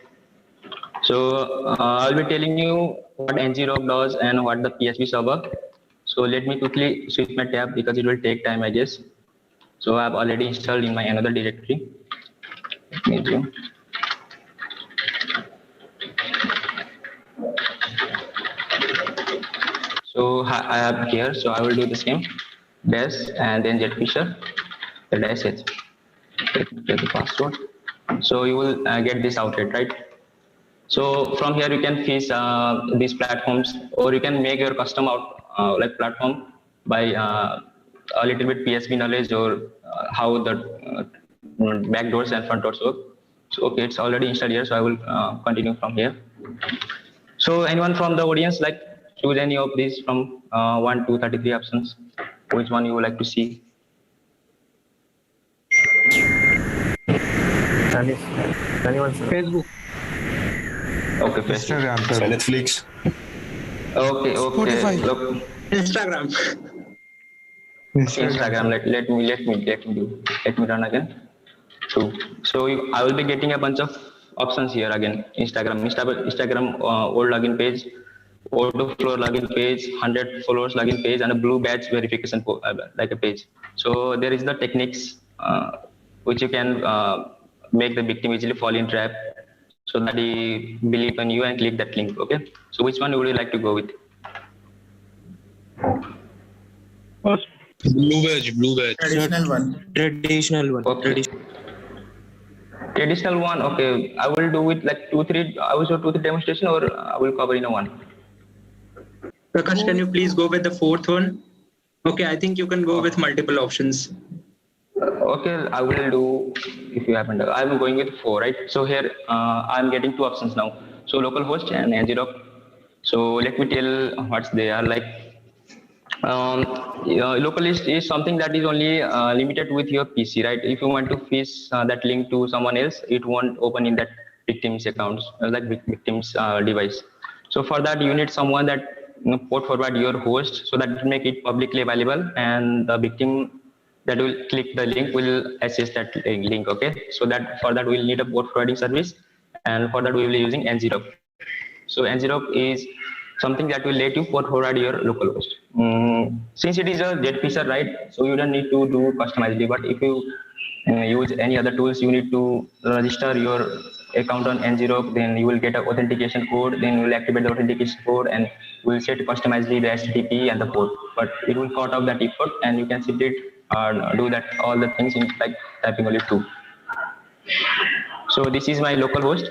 So I'll be telling you what ngrok does and what the PHP server. So let me quickly switch my tab because it will take time, I guess. So I've already installed in my another directory. So I have here, so I will do the same bash and then jetfisher.sh. get the password. So you will get this outlet, right? So from here you can fish these platforms, or you can make your custom like platform by a little bit PSP knowledge, or how the back doors and front doors work. So okay, it's already installed here, so I will continue from here. So anyone from the audience like choose any of these from 1 to 33 options? Which one you would like to see? Anyone, sir? Facebook. Okay, Facebook. Instagram, Netflix. Okay, Spotify. Look, Instagram. Instagram. Let me run again. So I will be getting a bunch of options here again. Instagram old login page, auto floor login page, 100 followers login page, and a blue badge verification like a page. So there is the techniques which you can make the victim easily fall in trap, so that he believe in you and click that link. Okay. So which one would you like to go with? Blue badge. Traditional one. Traditional one. Okay. Traditional one. Okay. I will do it like 2-3. I will show 2-3 demonstration, or I will cover in a one. Prakash, can you please go with the fourth one? Okay, I think you can go with multiple options. Okay, I will do, if you happen to, I'm going with 4, right? So here I'm getting 2 options now. So localhost and ngrok. So let me tell what they are like. Localhost is something that is only limited with your PC, right? If you want to fish that link to someone else, it won't open in that victim's accounts, like victim's device. So for that, you need someone that port forward your host, so that it make it publicly available, and the victim that will click the link will access that link. Okay, so that for that we'll need a port forwarding service, and for that we will be using ngrok. So ngrok is something that will let you port forward your localhost. Since it is a dead feature, right? So you don't need to do customizably. But if you use any other tools, you need to register your account on ngrok. Then you will get an authentication code. Then you will activate the authentication code, and we will set customizably the HTTP and the port. But it will cut off that effort, and you can simply do that all the things in like typing only 2. So this is my local host,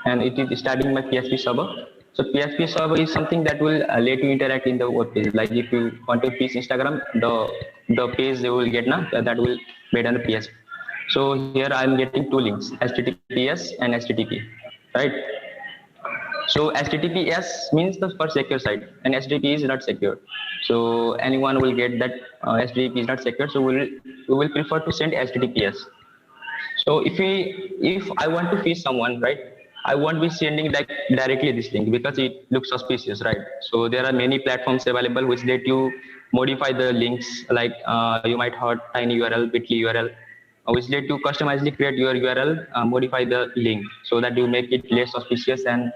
and it is starting my PHP server. So PHP server is something that will let you interact in the web page. Like if you want to fish Instagram, the page they will get now that will made on the PHP. So here I am getting 2 links, HTTPS and HTTP, right? So HTTPS means the first secure site, and HTTP is not secure. So anyone will get that HTTP is not secure. So we will prefer to send HTTPS. So if I want to fish someone, right, I won't be sending that directly this link, because it looks suspicious, right? So there are many platforms available which let you modify the links, like you might have tiny URL, bit.ly URL, which let you customizably create your URL, modify the link so that you make it less suspicious, and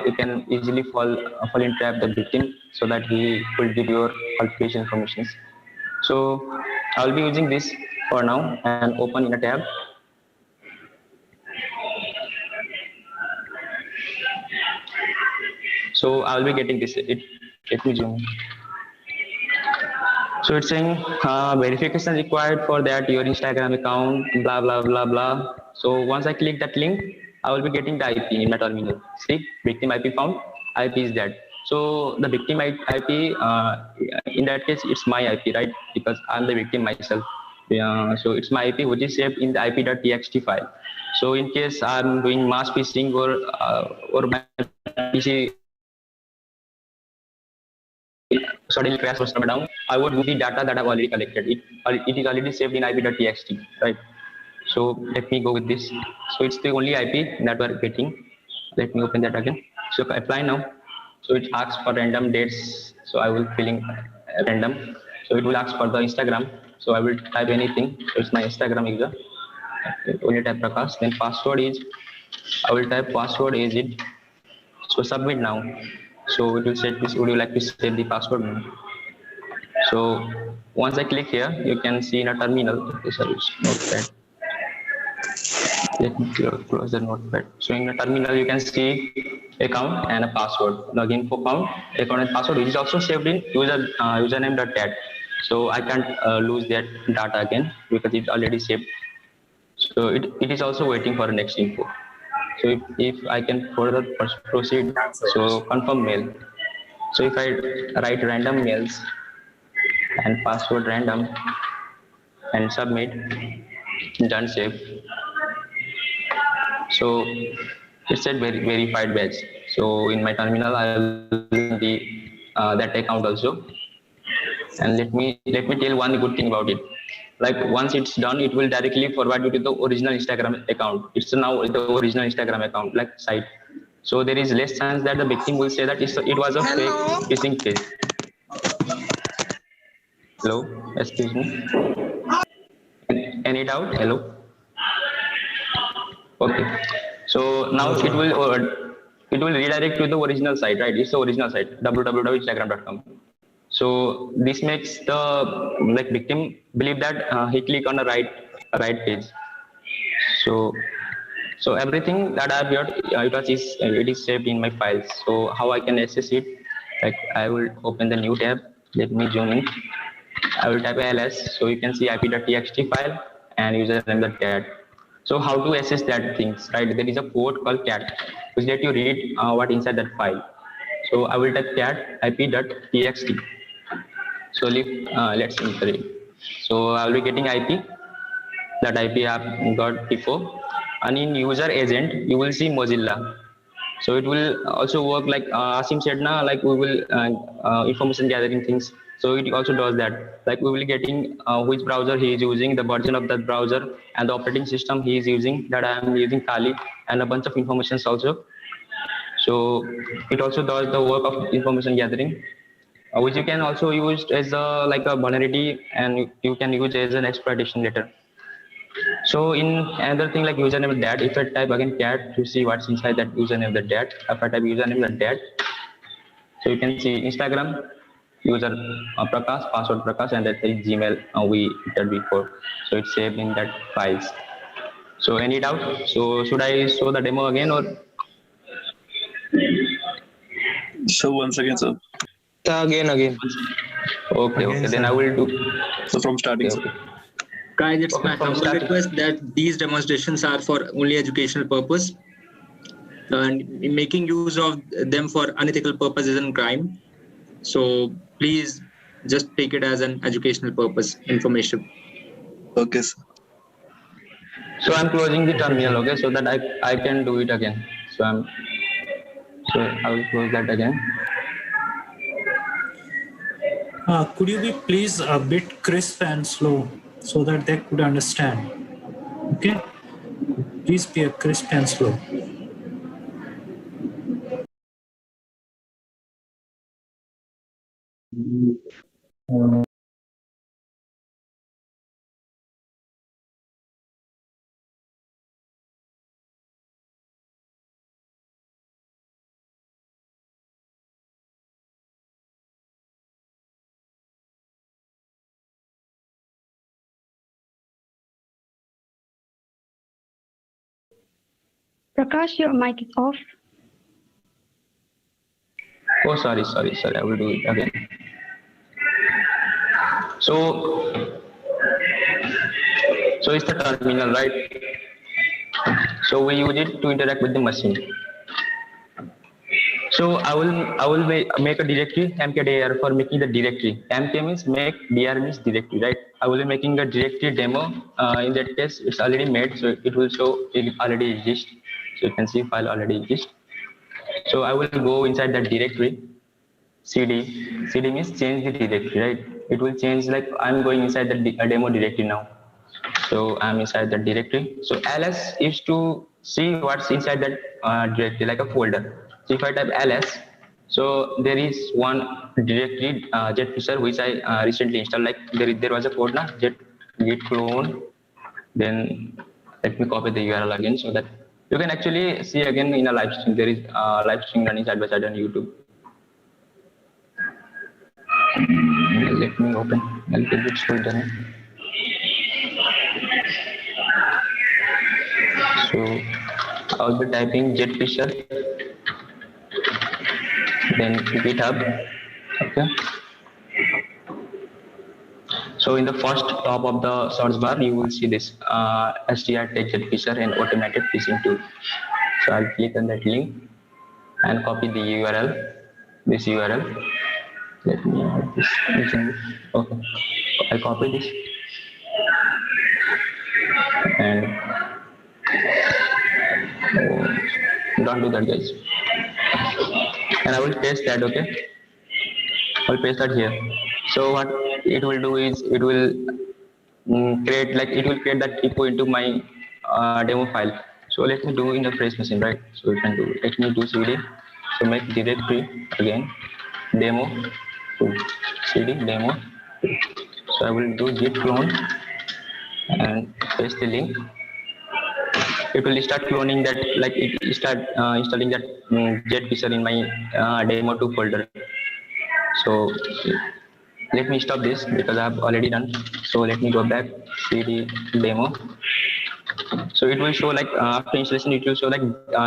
you can easily fall in trap the victim, so that he will give your authentication information. So I'll be using this for now, and open in a tab. So I'll be getting this. Let me zoom. So it's saying verification required for that your Instagram account, blah blah blah blah. So once I click that link, I will be getting the IP in my terminal. See, victim IP found. IP is that. So the victim IP, in that case, it's my IP, right? Because I'm the victim myself. So it's my IP, which is saved in the ip.txt file. So in case I'm doing mass phishing, or my PC suddenly crash or server down, I would use the data that I've already collected. It is already saved in ip.txt, right? So let me go with this. So it's the only IP that we're getting. Let me open that again. So apply now. So it asks for random dates. So I will fill in random. So it will ask for the Instagram. So I will type anything. So it's my Instagram user. Okay, only type Prakash. Then password is, I will type password is it. So submit now. So it will set this. Would you like to set the password now? So once I click here, you can see in a terminal. Okay, sorry, it's notepad. Let me close the notepad. So in the terminal, you can see account and a password. Login for account and password, which is also saved in username.dat. So I can't lose that data again, because it's already saved. So it is also waiting for next info. So if I can further proceed, so confirm mail. So if I write random mails and password random and submit, done save. So it said verified badge. So in my terminal, I will the that account also. And let me tell one good thing about it. Like once it's done, it will directly forward you to the original Instagram account. It's now the original Instagram account, like site. So there is less chance that the victim will say that it was a fake phishing page. Hello, excuse me. Any doubt? Hello. Okay. So now it will redirect to the original site, right? It's the original site, www.instagram.com. So this makes the like victim believe that he clicked on the right page. So everything that I've got, it is saved in my files. So how I can access it? Like I will open the new tab. Let me zoom in. I will type ls. So you can see ip.txt file and username.cat. So how to access that things, right? There is a code called cat, which let you read what inside that file. So I will type cat ip.txt. So let's enter it. So I will be getting IP. That IP I've got before. And in user agent, you will see Mozilla. So it will also work like Asim said now, like we will information gathering things. So it also does that. Like we will be getting which browser he is using, the version of that browser, and the operating system he is using. That I am using Kali, and a bunch of informations also. So it also does the work of information gathering, which you can also use as a like a vulnerability, and you can use as an exploitation later. So in another thing like username that, if I type again cat to see what's inside that username the dat, if I type username the dat, so you can see Instagram user Prakash, password Prakash, and that is Gmail we entered before. So it's saved in that files. So any doubt? So should I show the demo again or? So once again, sir. Again. Okay. Then I will do. So from starting, Guys, it's my humble request that these demonstrations are for only educational purpose, and making use of them for unethical purpose is a crime. So please just take it as an educational purpose information. Okay, sir. So I'm closing the terminal, okay, so that I can do it again. So I will close that again. Could you be please a bit crisp and slow so that they could understand? Okay, please be crisp and slow. Prakash, your mic is off. Oh, sorry. I will do it again. So it's the terminal, right? So we use it to interact with the machine. So I will make a directory mkdir for making the directory. Mk means make, dir means directory, right? I will be making a directory demo. In that case, it's already made, so it will show it already exists. So you can see file already exists. So I will go inside that directory. CD means change the directory, right? It will change, like I'm going inside the demo directory now. So I'm inside that directory. So ls is to see what's inside that directory, like a folder. So if I type ls, so there is one directory jetfisher which I recently installed. Like there was a code now git clone. Then let me copy the URL again so that you can actually see again in a live stream. There is live stream running side by side on YouTube. Let me open a little bit slow down. So I'll be typing jetfisher, then GitHub. Okay. So So in the first top of the search bar, you will see this STR Tech Jet Fisher and automated phishing tool. So I'll click on that link and copy the URL, this URL. Let me add this. Okay, I copy this and don't do that, guys. And I will paste that. Okay, I'll paste that here. So what it will do is it will create that echo into my demo file. So let me do in a fresh machine, right? So you can do. Let me do cd. So make directory again, demo, cd demo. So I will do git clone and paste the link. It will start cloning that, like it start installing that jet fisher in my demo 2 folder. So let me stop this because I have already done. So let me go back, cd demo. So it will show like after installation, it will show like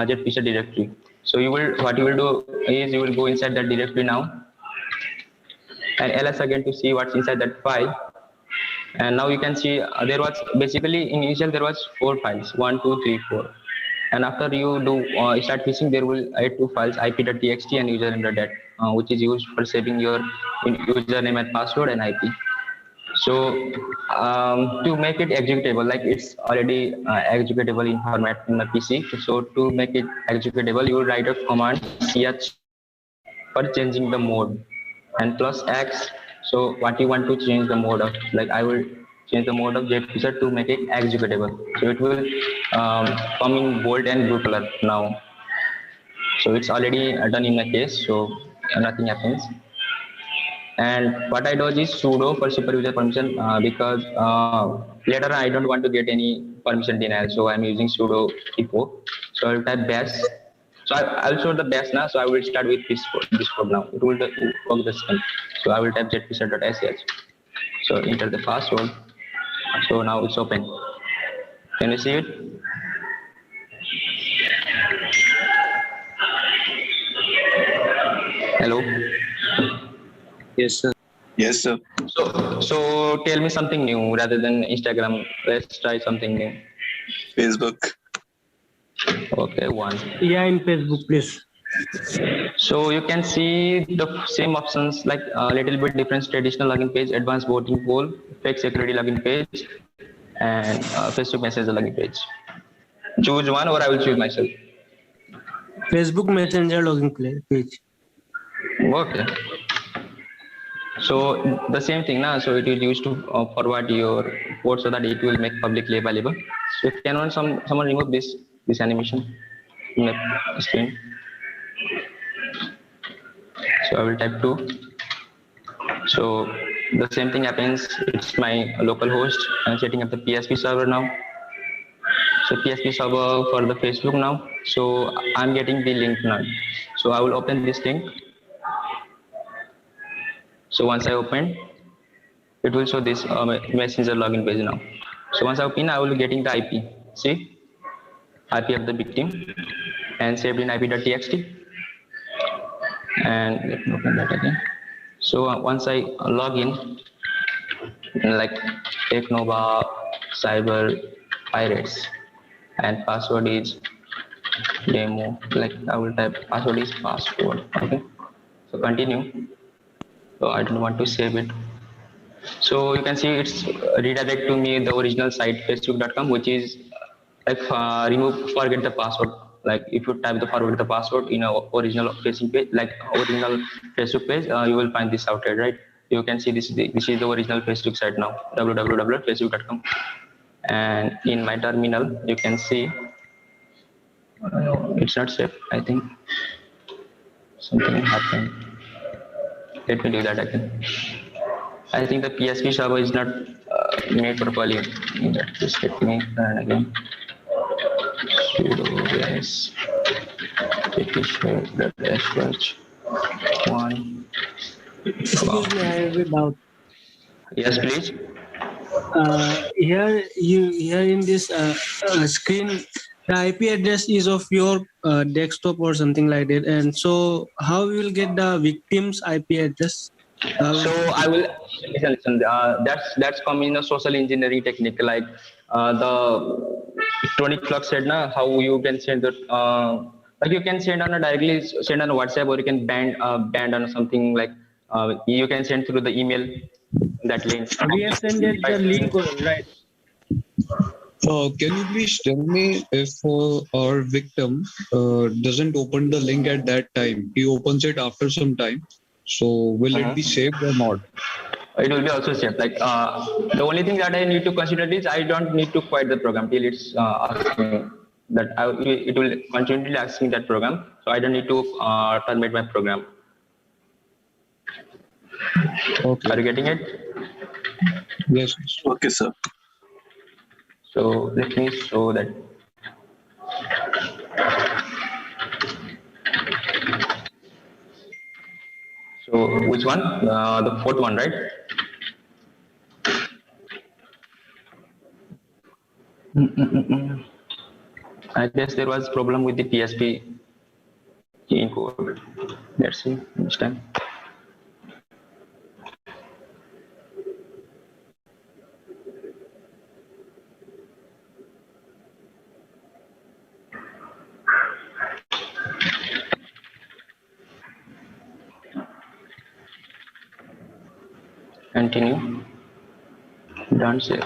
jet fisher directory. So what you will do is you will go inside that directory now and ls again to see what's inside that file. And now you can see there was basically initial there was 4 files, 1, 2, 3, 4. And after you do start fishing, there will add 2 files, ip.txt and username.dat, which is used for saving your username and password and IP. So to make it executable, like it's already executable in format in my PC. So to make it executable, you will write a command ch for changing the mode and +x. So what you want to change the mode of, like I will change the mode of jet fisher to make it executable. So it will come in bold and blue color now. So it's already done in my case, so nothing happens. And what I do is sudo for super user permission because later I don't want to get any permission denial. So I'm using sudo echo. So I'll type bash. So I'll show the bash now. So I will start with this code now. It will work the same. So I will type jetfisher.sh. So enter the password. So now it's open. Can you see it? Hello. Yes, sir. Yes, sir. So tell me something new rather than Instagram. Let's try something new. Facebook. Okay, one. Yeah, in Facebook, please. So you can see the same options, like a little bit different: traditional login page, advanced voting poll, fake security login page, and Facebook Messenger login page. Choose one, or I will choose myself. Facebook Messenger login page. Okay. So the same thing now. So it is used to forward your code so that it will make publicly available. So can someone remove this animation in the screen? So I will type 2. So the same thing happens. It's my local host. I'm setting up the PSP server now. So PSP server for the Facebook now. So I'm getting the link now. So I will open this link. So once I open, it will show this messenger login page now. So once I open, I will be getting the IP. See, IP of the victim and saved in ip.txt. And let me open that again. So once I log in, like Technova Cyber Pirates, and password is demo. Like I will type password is password. Okay. So continue. So I don't want to save it. So you can see it's redirect to me the original site facebook.com, which is like forget the password. Like if you type the forget the password in a original facing page, like original Facebook page, you will find this outside, right? You can see this is the original Facebook site now, www.facebook.com. And in my terminal, you can see it's not saved. I think something happened. Let me do that again. I think the PSP server is not made properly. Just let me run again. Sudo yes. One. Excuse me, I have a doubt. Yes, please. Here in this screen, the IP address is of your desktop or something like that, and so how we will get the victim's IP address? So I will listen. That's come in a social engineering technique, like the Tony Clark said, na, how you can send the like you can send on a directly send on a WhatsApp, or you can band on something like you can send through the email that link. We have sent the link, right? Can you please tell me if our victim doesn't open the link at that time, he opens it after some time, so will it be saved or not? It will be also saved. Like the only thing that I need to consider is I don't need to quit the program till it's asking that it will continually asking that program, so I don't need to terminate my program. Okay. Are you getting it? Yes. Okay, sir. So let me show that. So which one? The fourth one, right? I guess there was problem with the PSP encode. Let's see this time. Continue. Don't save.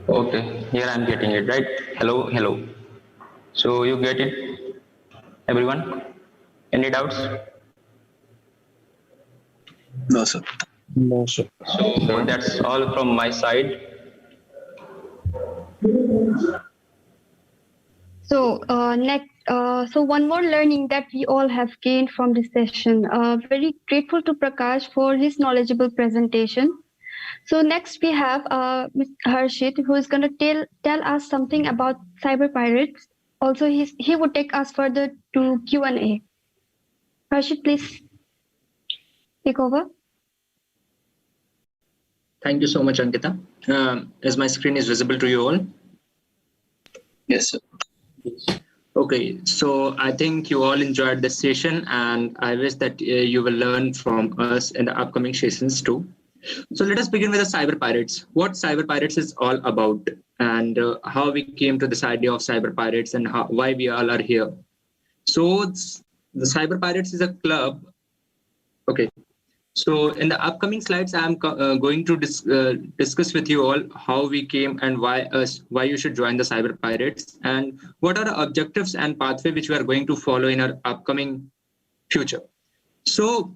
Okay, here I'm getting it, right? Hello, hello. So you get it, everyone? Any doubts? No, sir. No, sir. So that's all from my side. So next, so one more learning that we all have gained from this session. Very grateful to Prakash for his knowledgeable presentation. So next we have Ms. Harshit, who is going to tell us something about cyber pirates. Also, he would take us further to Q&A. Harshit, please take over. Thank you so much, Ankita. As my screen is visible to you all? Yes, sir. Okay, so I think you all enjoyed this session, and I wish that you will learn from us in the upcoming sessions too. So let us begin with the cyber pirates. What cyber pirates is all about, and how we came to this idea of cyber pirates, and why we all are here. So the cyber pirates is a club. Okay. So in the upcoming slides, I'm going to discuss with you all how we came and why you should join the cyber pirates, and what are the objectives and pathway which we are going to follow in our upcoming future. So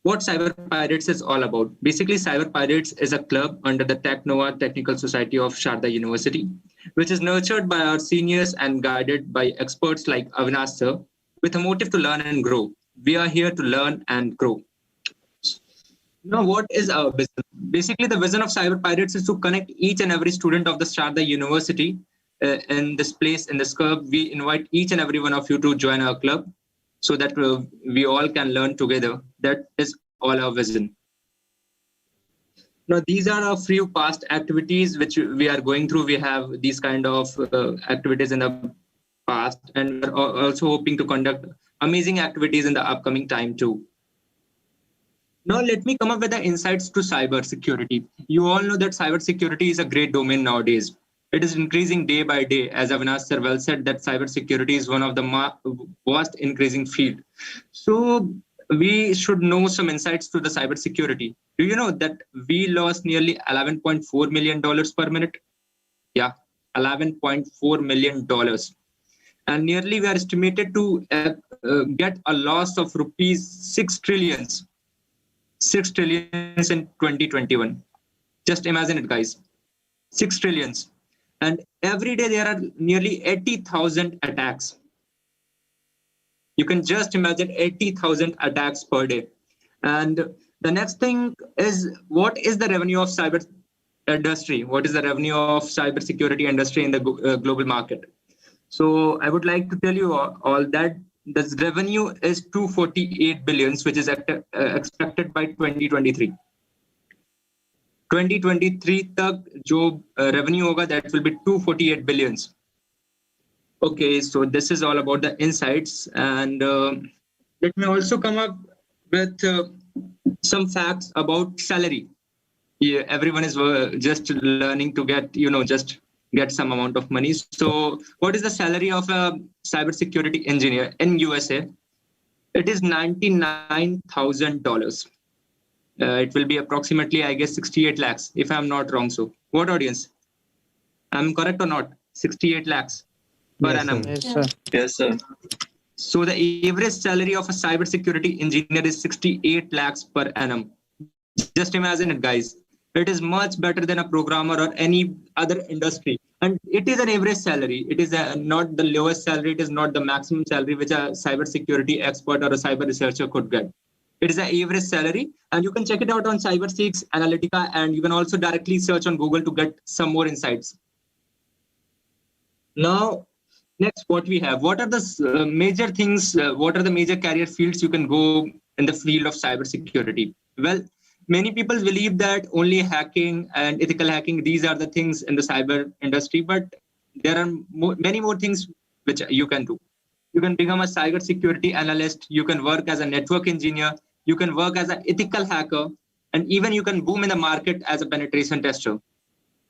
what cyber pirates is all about. Basically, cyber pirates is a club under the TechNova Technical Society of Sharda University, which is nurtured by our seniors and guided by experts like Avinash sir, with a motive to learn and grow. We are here to learn and grow. Now, what is our vision? Basically, the vision of cyber pirates is to connect each and every student of the Sharda University in this place, in this club. We invite each and every one of you to join our club so that we all can learn together. That is all our vision. Now, these are a few past activities which we are going through. We have these kind of activities in the past, and we're also hoping to conduct amazing activities in the upcoming time too. Now, let me come up with the insights to cyber security. You all know that cyber security is a great domain nowadays. It is increasing day by day. As Avinash sir well said, that cyber security is one of the vast increasing field. So we should know some insights to the cyber security. Do you know that we lost nearly $11.4 million per minute? Yeah, $11.4 million. And nearly we are estimated to get a loss of rupees 6 trillions. 6 trillions in 2021. Just imagine it, guys. 6 trillions. And every day there are nearly 80,000 attacks. You can just imagine 80,000 attacks per day. And the next thing is, what is the revenue of cyber industry? What is the revenue of cyber security industry in the global market? So I would like to tell you all that the revenue is 248 billions, which is expected by 2023. 2023 तक जो revenue होगा, that will be 248 billions. Okay, so this is all about the insights, and let me also come up with some facts about salary. Yeah, everyone is just learning to get, just get some amount of money. So what is the salary of a cybersecurity engineer in USA? It is $99,000. It will be approximately, I guess, 68 lakhs, if I'm not wrong. So what audience? I'm correct or not? 68 lakhs per annum. Yes, sir. Yes, sir. So the average salary of a cybersecurity engineer is 68 lakhs per annum. Just imagine it, guys. It is much better than a programmer or any other industry. And it is an average salary. It is not the lowest salary. It is not the maximum salary which a cybersecurity expert or a cyber researcher could get. It is an average salary. And you can check it out on CyberSeek's Analytica. And you can also directly search on Google to get some more insights. Now, next, what we have. What are the major things? What are the major career fields you can go in the field of cybersecurity? Well, many people believe that only hacking and ethical hacking, these are the things in the cyber industry, but there are many more things which you can do. You can become a cybersecurity analyst. You can work as a network engineer. You can work as an ethical hacker. And even you can boom in the market as a penetration tester.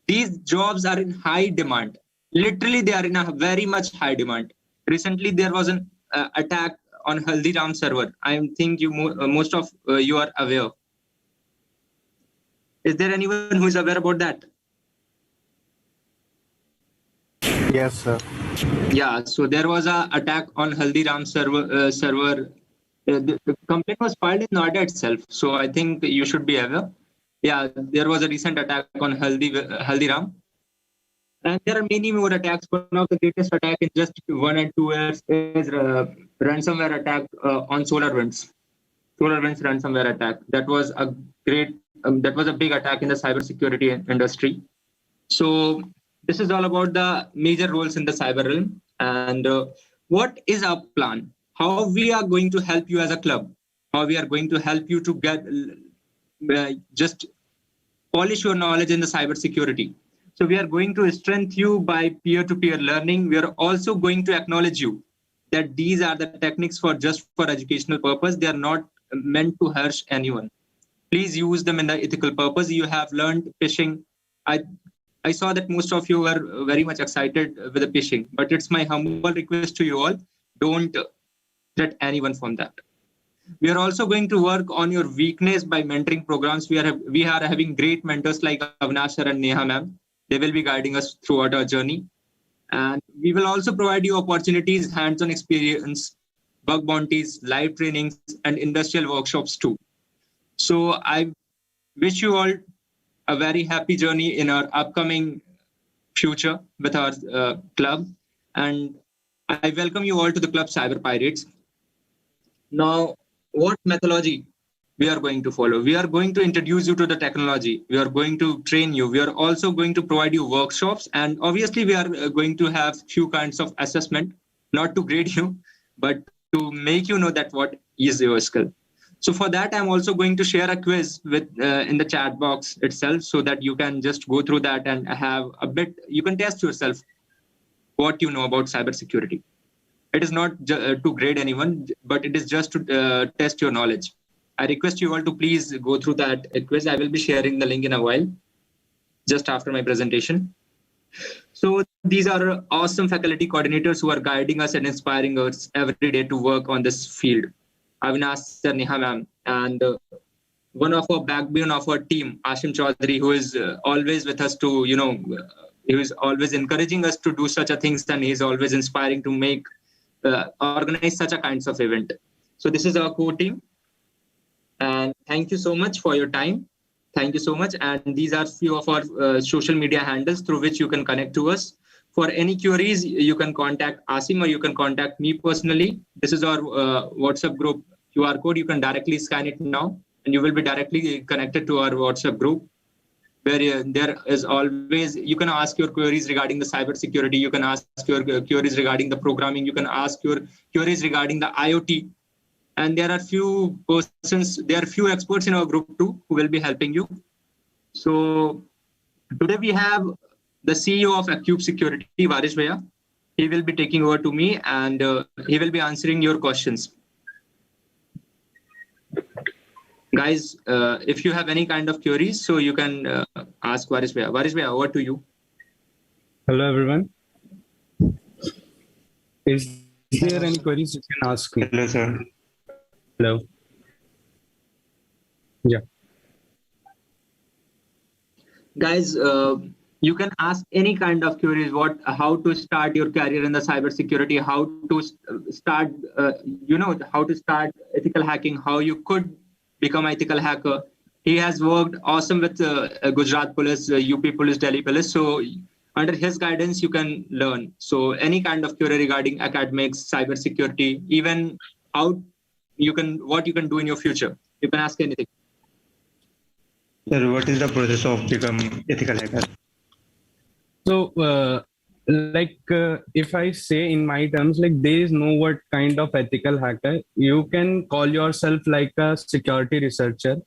These jobs are in high demand. Literally, they are in a very much high demand. Recently, there was an attack on Haldiram server. I think most of you are aware. Is there anyone who is aware about that? Yes, sir. Yeah, so there was an attack on Haldiram server. The complaint was filed in Noida itself. So I think you should be aware. Yeah, there was a recent attack on Haldiram. And there are many more attacks. One of the greatest attack in just 1 and 2 years is ransomware attack on SolarWinds. SolarWinds ransomware attack. That was a great, that was a big attack in the cybersecurity industry. So this is all about the major roles in the cyber realm. And what is our plan? How we are going to help you as a club? How we are going to help you to get just polish your knowledge in the cybersecurity? So we are going to strengthen you by peer-to-peer learning. We are also going to acknowledge you that these are the techniques for just for educational purpose. They are not meant to hurt anyone. Please use them in the ethical purpose. You have learned phishing. I saw that most of you were very much excited with the phishing, but it's my humble request to you all, don't threat anyone from that. We are also going to work on your weakness by mentoring programs. We are having great mentors like Avinash sir and Neha ma'am. They will be guiding us throughout our journey. And we will also provide you opportunities, hands-on experience, bug bounties, live trainings, and industrial workshops too. So I wish you all a very happy journey in our upcoming future with our club. And I welcome you all to the club Cyber Pirates. Now, what methodology we are going to follow? We are going to introduce you to the technology. We are going to train you. We are also going to provide you workshops. And obviously, we are going to have few kinds of assessment, not to grade you, but to make you know that what is your skill. So for that, I'm also going to share a quiz with in the chat box itself so that you can just go through that and have a bit, you can test yourself what you know about cybersecurity. It is not to grade anyone, but it is just to test your knowledge. I request you all to please go through that quiz. I will be sharing the link in a while, just after my presentation. So these are awesome faculty coordinators who are guiding us and inspiring us every day to work on this field. Avinash sir, Neha ma'am, and one of our backbone of our team, Ashim Chaudhary, who is always with us to, he is always encouraging us to do such a things, and he is always inspiring to make, organize such a kinds of event. So this is our core team. And thank you so much for your time. Thank you so much. And these are few of our social media handles through which you can connect to us. For any queries, you can contact Asim or you can contact me personally. This is our WhatsApp group QR code. You can directly scan it now and you will be directly connected to our WhatsApp group where there is always, you can ask your queries regarding the cybersecurity. You can ask your queries regarding the programming. You can ask your queries regarding the IoT. And there are few experts in our group too who will be helping you. So today we have the CEO of Acube Security, Varish Bhaiya. He will be taking over to me and he will be answering your questions. Guys, if you have any kind of queries, so you can ask Varis Bhaiya. Varis Bhaiya, over to you. Hello, everyone. Is there any queries you can ask me? Hello, sir. Hello. Yeah. Guys, you can ask any kind of queries. How to start your career in the cybersecurity? How to start? How to start ethical hacking? How you could become ethical hacker? He has worked awesome with Gujarat Police, UP Police, Delhi Police. So under his guidance, you can learn. So any kind of query regarding academics, cybersecurity, even what you can do in your future. You can ask anything. Sir, what is the process of become ethical hacker? So, if I say in my terms, there is no what kind of ethical hacker. You can call yourself like a security researcher.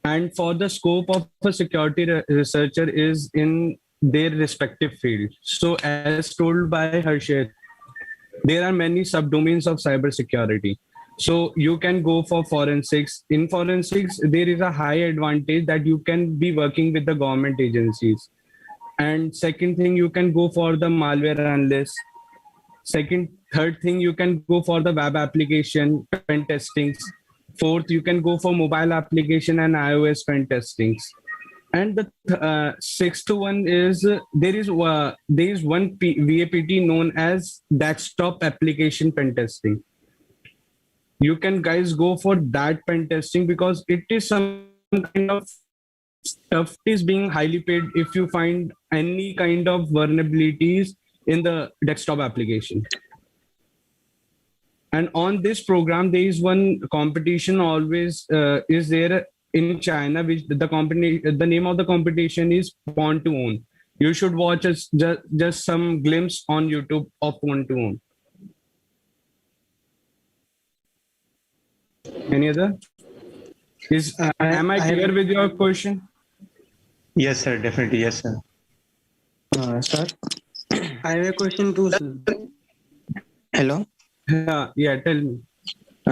And for the scope of a security researcher is in their respective field. So as told by Harshit, there are many subdomains of cybersecurity. So you can go for forensics. In forensics, there is a high advantage that you can be working with the government agencies. And second thing, you can go for the malware analyst. Third thing, you can go for the web application pen testings. Fourth, you can go for mobile application and iOS pen testings. And the sixth one is there is one VAPT known as desktop application pen testing. You can guys go for that pen testing because it is some kind of stuff is being highly paid if you find any kind of vulnerabilities in the desktop application. And on this program, there is one competition always is there in China, which the name of the competition is Pawn to Own. You should watch just some glimpse on YouTube of Pawn to Own. Any other? Am I clear with your question? Yes, sir. Definitely. Yes, sir. Sir, I have a question too, sir. Hello. Yeah. Tell me.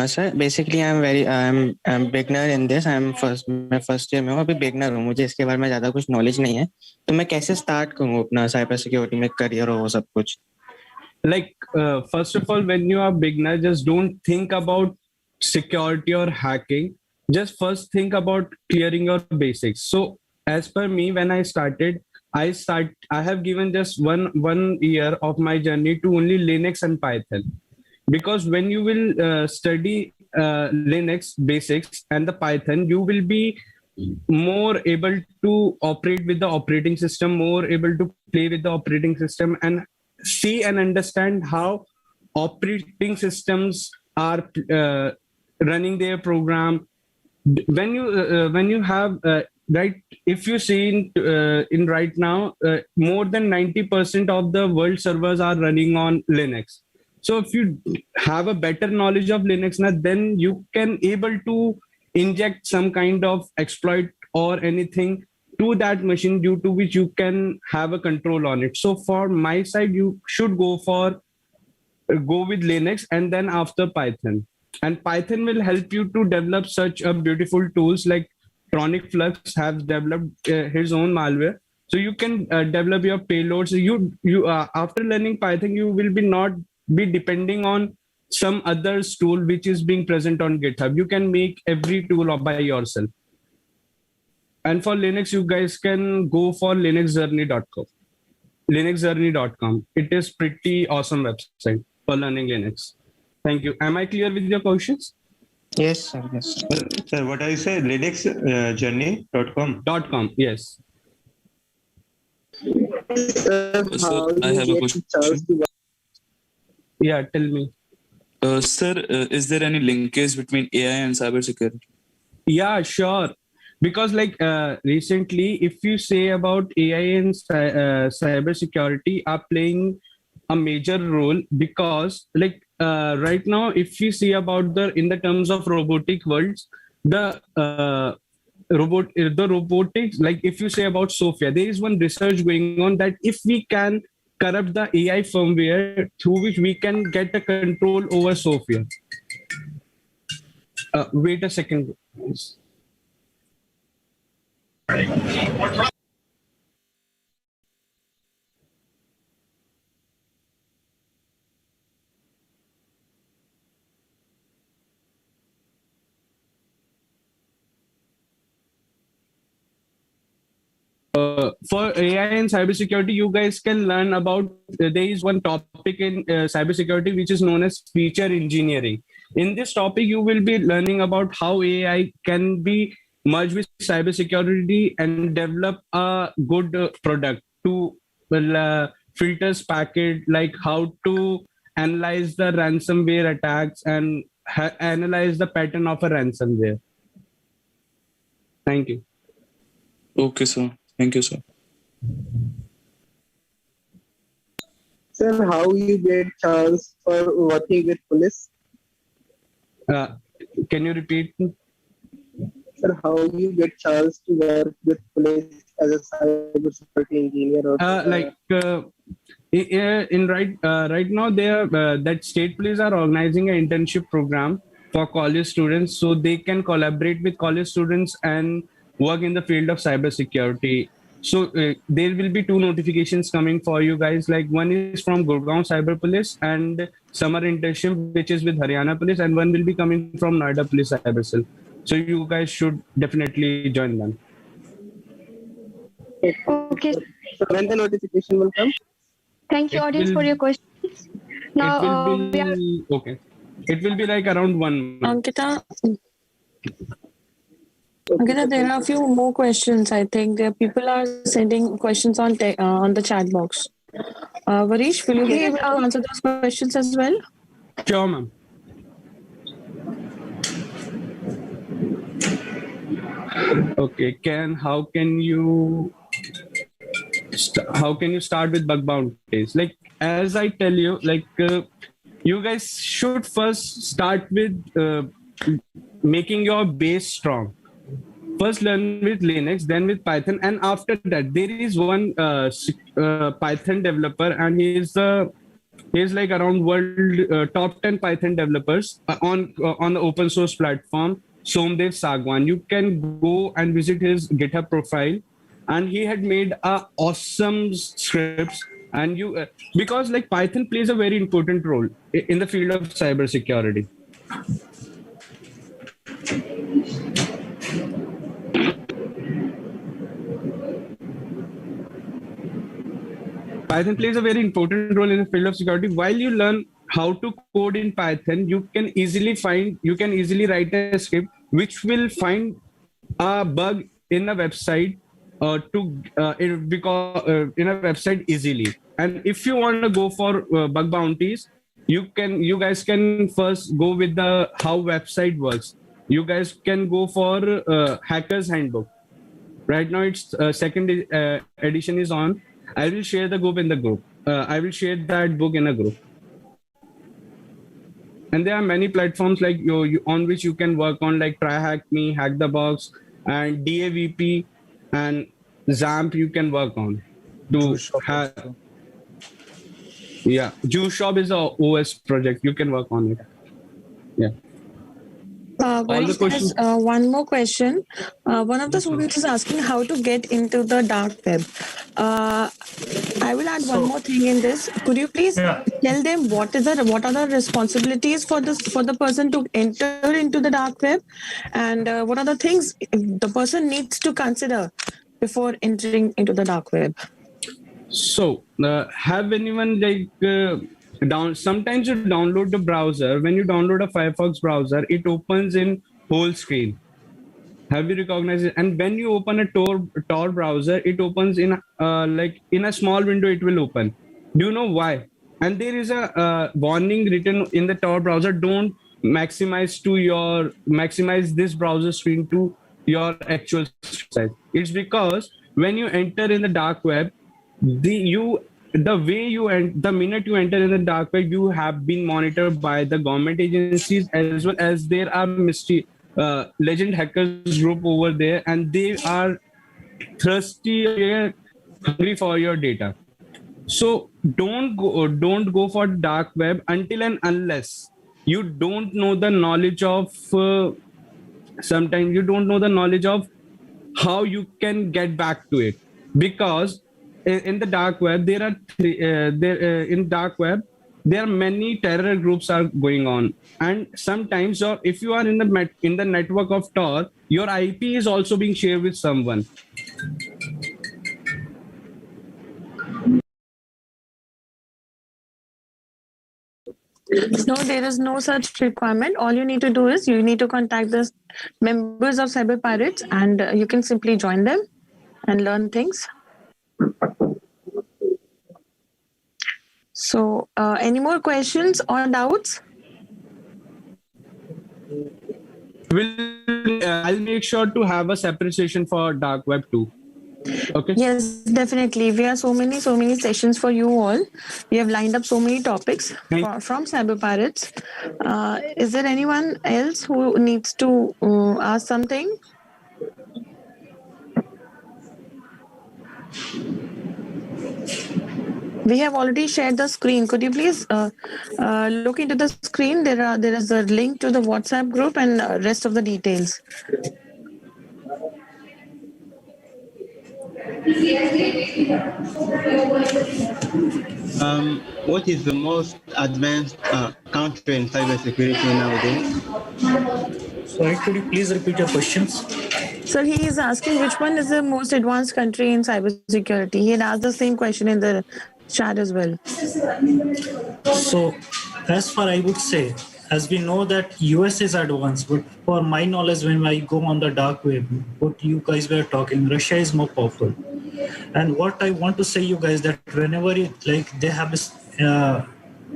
Sir, basically I'm beginner in this. I'm मैं first year में हूँ, अभी beginner हूँ. मुझे इसके बारे में ज़्यादा कुछ knowledge नहीं है. तो मैं कैसे start करूँ अपना cyber security में career और वो सब कुछ? First of all, when you are beginner, just don't think about security or hacking. Just first think about clearing your basics. So as per me, when I started, I have given just one year of my journey to only Linux and Python. Because when you will study Linux basics and the Python, you will be more able to operate with the operating system, more able to play with the operating system and see and understand how operating systems are running their program. When you have if you see in right now, more than 90% of the world servers are running on Linux. So if you have a better knowledge of Linux, then you can able to inject some kind of exploit or anything to that machine due to which you can have a control on it. So for my side, you should go with Linux and then after Python. And Python will help you to develop such a beautiful tools like Tronic Flux has developed his own malware. So you can develop your payloads. You after learning Python, you will not be depending on some other tool which is being present on GitHub. You can make every tool by yourself. And for Linux, you guys can go for linuxjourney.com. linuxjourney.com. It is pretty awesome website for learning Linux. Thank you. Am I clear with your questions? Yes, sir. Yes. Sir, what I say, linuxjourney.com. .com. Yes. Sir, I have a question. Yeah, tell me. Sir, is there any linkage between AI and cybersecurity? Yeah, sure. Because recently, if you say about AI and cybersecurity are playing a major role because right now, if you see about in the terms of robotic worlds, the robotics, if you say about Sophia, there is one research going on that if we can corrupt the AI firmware through which we can get a control over Sophia. Wait a second. For AI and cybersecurity, you guys can learn about. There is one topic in cybersecurity which is known as feature engineering. In this topic, you will be learning about how AI can be merged with cybersecurity and develop a good product to filters packet, like how to analyze the ransomware attacks and analyze the pattern of a ransomware. Thank you. Okay, sir. Thank you, sir. Sir, how you get chance for working with police? Can you repeat? Sir, how you get chance to work with police as a cybersecurity engineer? Or right now, they are that state police are organizing an internship program for college students, so they can collaborate with college students and work in the field of cybersecurity. So there will be 2 notifications coming for you guys. Like one is from Gurgaon Cyber Police and summer internship, which is with Haryana Police, and one will be coming from Noida Police Cyber Cell. So you guys should definitely join them. Okay. So when the notification will come? Thank you, audience, for your questions. Now, Okay. It will be like around 1 month. Ankita, there are a few more questions. I think there people are sending questions on the chat box. Varish, will you be able to answer those questions as well? Sure, ma'am. Okay. How can you start with bug bounties? Like as I tell you, you guys should first start with making your base strong. First learn with Linux, then with Python, and after that there is one Python developer, and he's like around world top 10 Python developers on the open source platform, Somdev Sagwan. You can go and visit his GitHub profile, and he had made awesome scripts. And you because like Python plays a very important role in the field of cybersecurity. Python plays a very important role in the field of security. While you learn how to code in Python, you can easily write a script which will find a bug in a website in a website easily. And if you want to go for bug bounties, you guys can first go with the how website works. You guys can go for Hacker's Handbook. Right now, its second edition is on. I will share the group in the group. I will share that book in a group. And there are many platforms like on which you can work on, like TryHackMe, Hack the Box, and DAVP and XAMPP. You can work on to have. Yeah, JuShop is a OS project. You can work on it. Yeah. There's one more question. One of the students is asking how to get into the dark web. I will add one more thing in this. Could you please tell them what are the responsibilities for the person to enter into the dark web, and what are the things the person needs to consider before entering into the dark web? So, have anyone sometimes you download the browser. When you download a Firefox browser, it opens in whole screen. Have you recognized it? And when you open a Tor browser, it opens in in a small window. It will open. Do you know why? And there is a warning written in the Tor browser: don't maximize this browser screen to your actual size. It's because when you enter in the dark web, the minute you enter in the dark web, you have been monitored by the government agencies, as well as there are legend hackers group over there, and they are hungry for your data. So don't go for dark web until and unless you don't know the knowledge of sometimes you don't know the knowledge of how you can get back to it, because in the dark web there are in dark web there are many terror groups are going on, and sometimes or if you are in the network of Tor, your IP is also being shared with someone. No, there is no such requirement. All you need to do is you need to contact the members of Cyber Pirates, and you can simply join them and learn things. So, any more questions or doubts? I'll make sure to have a separate session for dark web too. Okay. Yes, definitely. We have so many sessions for you all. We have lined up so many topics from Cyber Pirates. Is there anyone else who needs to ask something? We have already shared the screen. Could you please look into the screen? There is a link to the WhatsApp group and rest of the details. What is the most advanced country in cybersecurity nowadays? Sorry, could you please repeat your questions? Sir, he is asking which one is the most advanced country in cybersecurity. He had asked the same question in the chat as well. So, as far I would say, as we know that US is advanced, but for my knowledge, when I go on the dark web, what you guys were talking, Russia is more powerful. And what I want to say you guys that whenever they have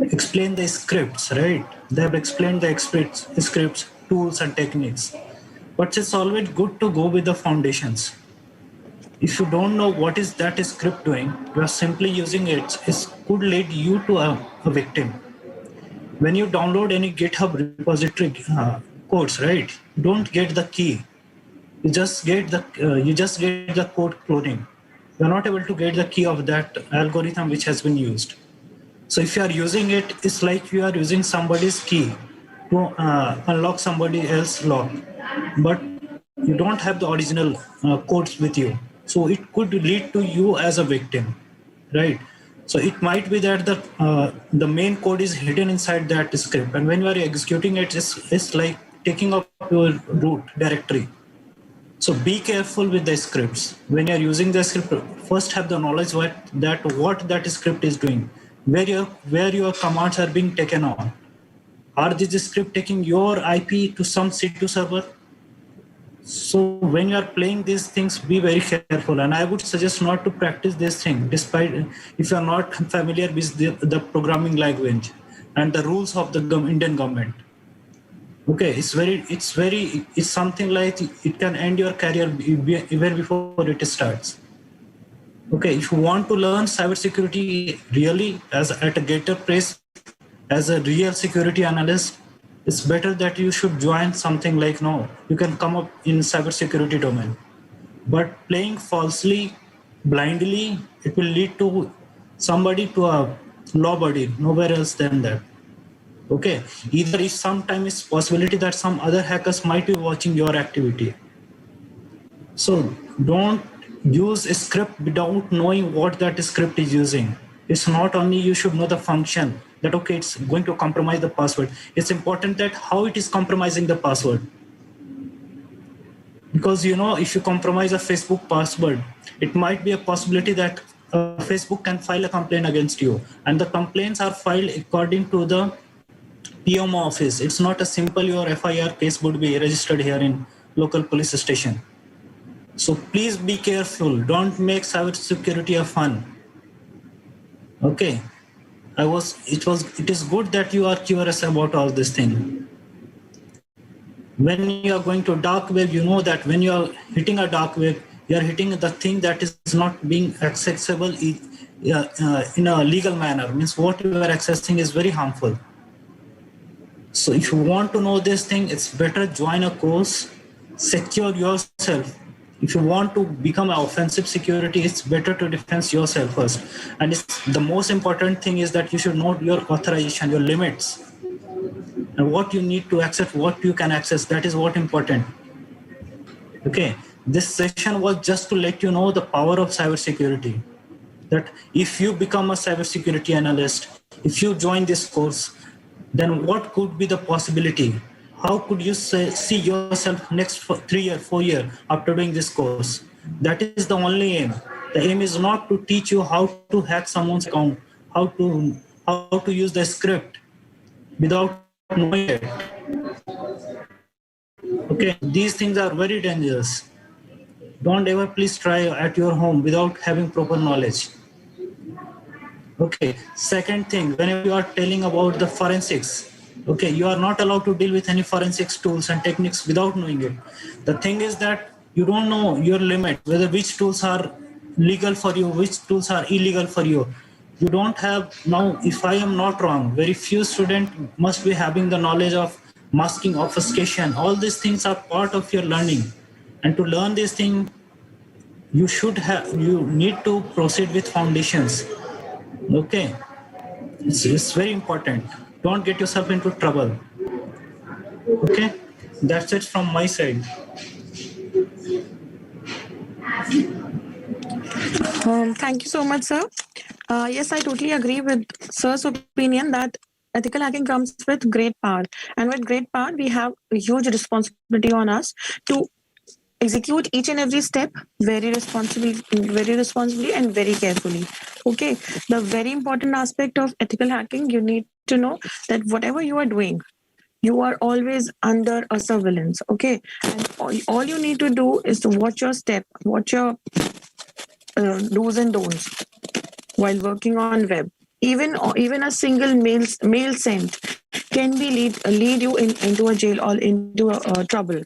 explained the scripts, right? They have explained the scripts, tools and techniques. But it's always good to go with the foundations. If you don't know what is that script doing, you are simply using it. It could lead you to a victim. When you download any GitHub repository codes, right? Don't get the key. You just get the code cloning. You're not able to get the key of that algorithm which has been used. So if you are using it, it's like you are using somebody's key to unlock somebody else's lock, but you don't have the original codes with you. So it could lead to you as a victim, right? So it might be that the main code is hidden inside that script, and when you are executing it, it's like taking up your root directory. So be careful with the scripts. When you're using the script, first have the knowledge what that script is doing, where your commands are being taken on. Are this script taking your IP to some C2 server? So when you are playing these things, be very careful. And I would suggest not to practice this thing, despite if you are not familiar with the programming language and the rules of the Indian government. Okay, it's something like it can end your career even before it starts. Okay, if you want to learn cybersecurity really at a greater pace, as a real security analyst, it's better that you should join something like you can come up in cybersecurity domain. But playing falsely, blindly, it will lead to somebody to a law body, nowhere else than that. Okay, either if sometime it's possibility that some other hackers might be watching your activity. So don't use a script without knowing what that script is using. It's not only you should know the function that, okay, it's going to compromise the password. It's important that how it is compromising the password. Because, if you compromise a Facebook password, it might be a possibility that Facebook can file a complaint against you. And the complaints are filed according to the PMO office. It's not a simple your FIR case would be registered here in local police station. So please be careful. Don't make cybersecurity a fun. Okay. It is good that you are curious about all this thing. When you are going to dark web, you know that when you are hitting a dark web, you are hitting the thing that is not being accessible in a legal manner. Means what you are accessing is very harmful. So if you want to know this thing, it's better join a course, secure yourself. If you want to become an offensive security, it's better to defend yourself first. And the most important thing is that you should know your authorization, your limits. and what you need to access, what you can access. That is what important. Okay, this session was just to let you know the power of cybersecurity. That if you become a cybersecurity analyst, if you join this course, then what could be the possibility? How could you see yourself next 3 years, 4 years after doing this course? That is the only aim. The aim is not to teach you how to hack someone's account, how to use the script without knowing it. Okay, these things are very dangerous. Don't ever please try at your home without having proper knowledge. Okay, second thing, whenever you are telling about the forensics, okay, you are not allowed to deal with any forensics tools and techniques without knowing it. The thing is that you don't know your limit, whether which tools are legal for you, which tools are illegal for you. You don't have, now if I am not wrong, very few students must be having the knowledge of masking, obfuscation. All these things are part of your learning. And to learn this thing, you need to proceed with foundations. Okay, it's very important. Don't get yourself into trouble. Okay, that's it from my side. Thank you so much, sir. Yes, I totally agree with sir's opinion that ethical hacking comes with great power. And with great power, we have a huge responsibility on us to execute each and every step very responsibly and very carefully. Okay, the very important aspect of ethical hacking, you need to know that whatever you are doing, you are always under a surveillance. Okay, and all you need to do is to watch your step, watch your do's and don'ts while working on web. Even a single mail sent can be lead you into a jail or into a trouble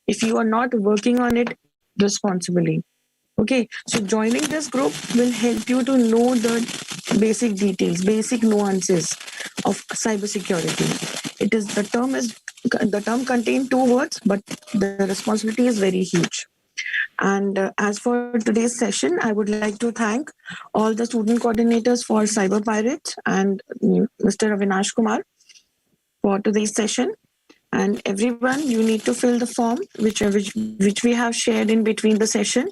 if you are not working on it responsibly. Okay, so joining this group will help you to know the basic details, basic nuances of cybersecurity. The term contains 2 words, but the responsibility is very huge. And as for today's session, I would like to thank all the student coordinators for Cyber Pirates and Mr. Avinash Kumar for today's session. And everyone, you need to fill the form which we have shared in between the session.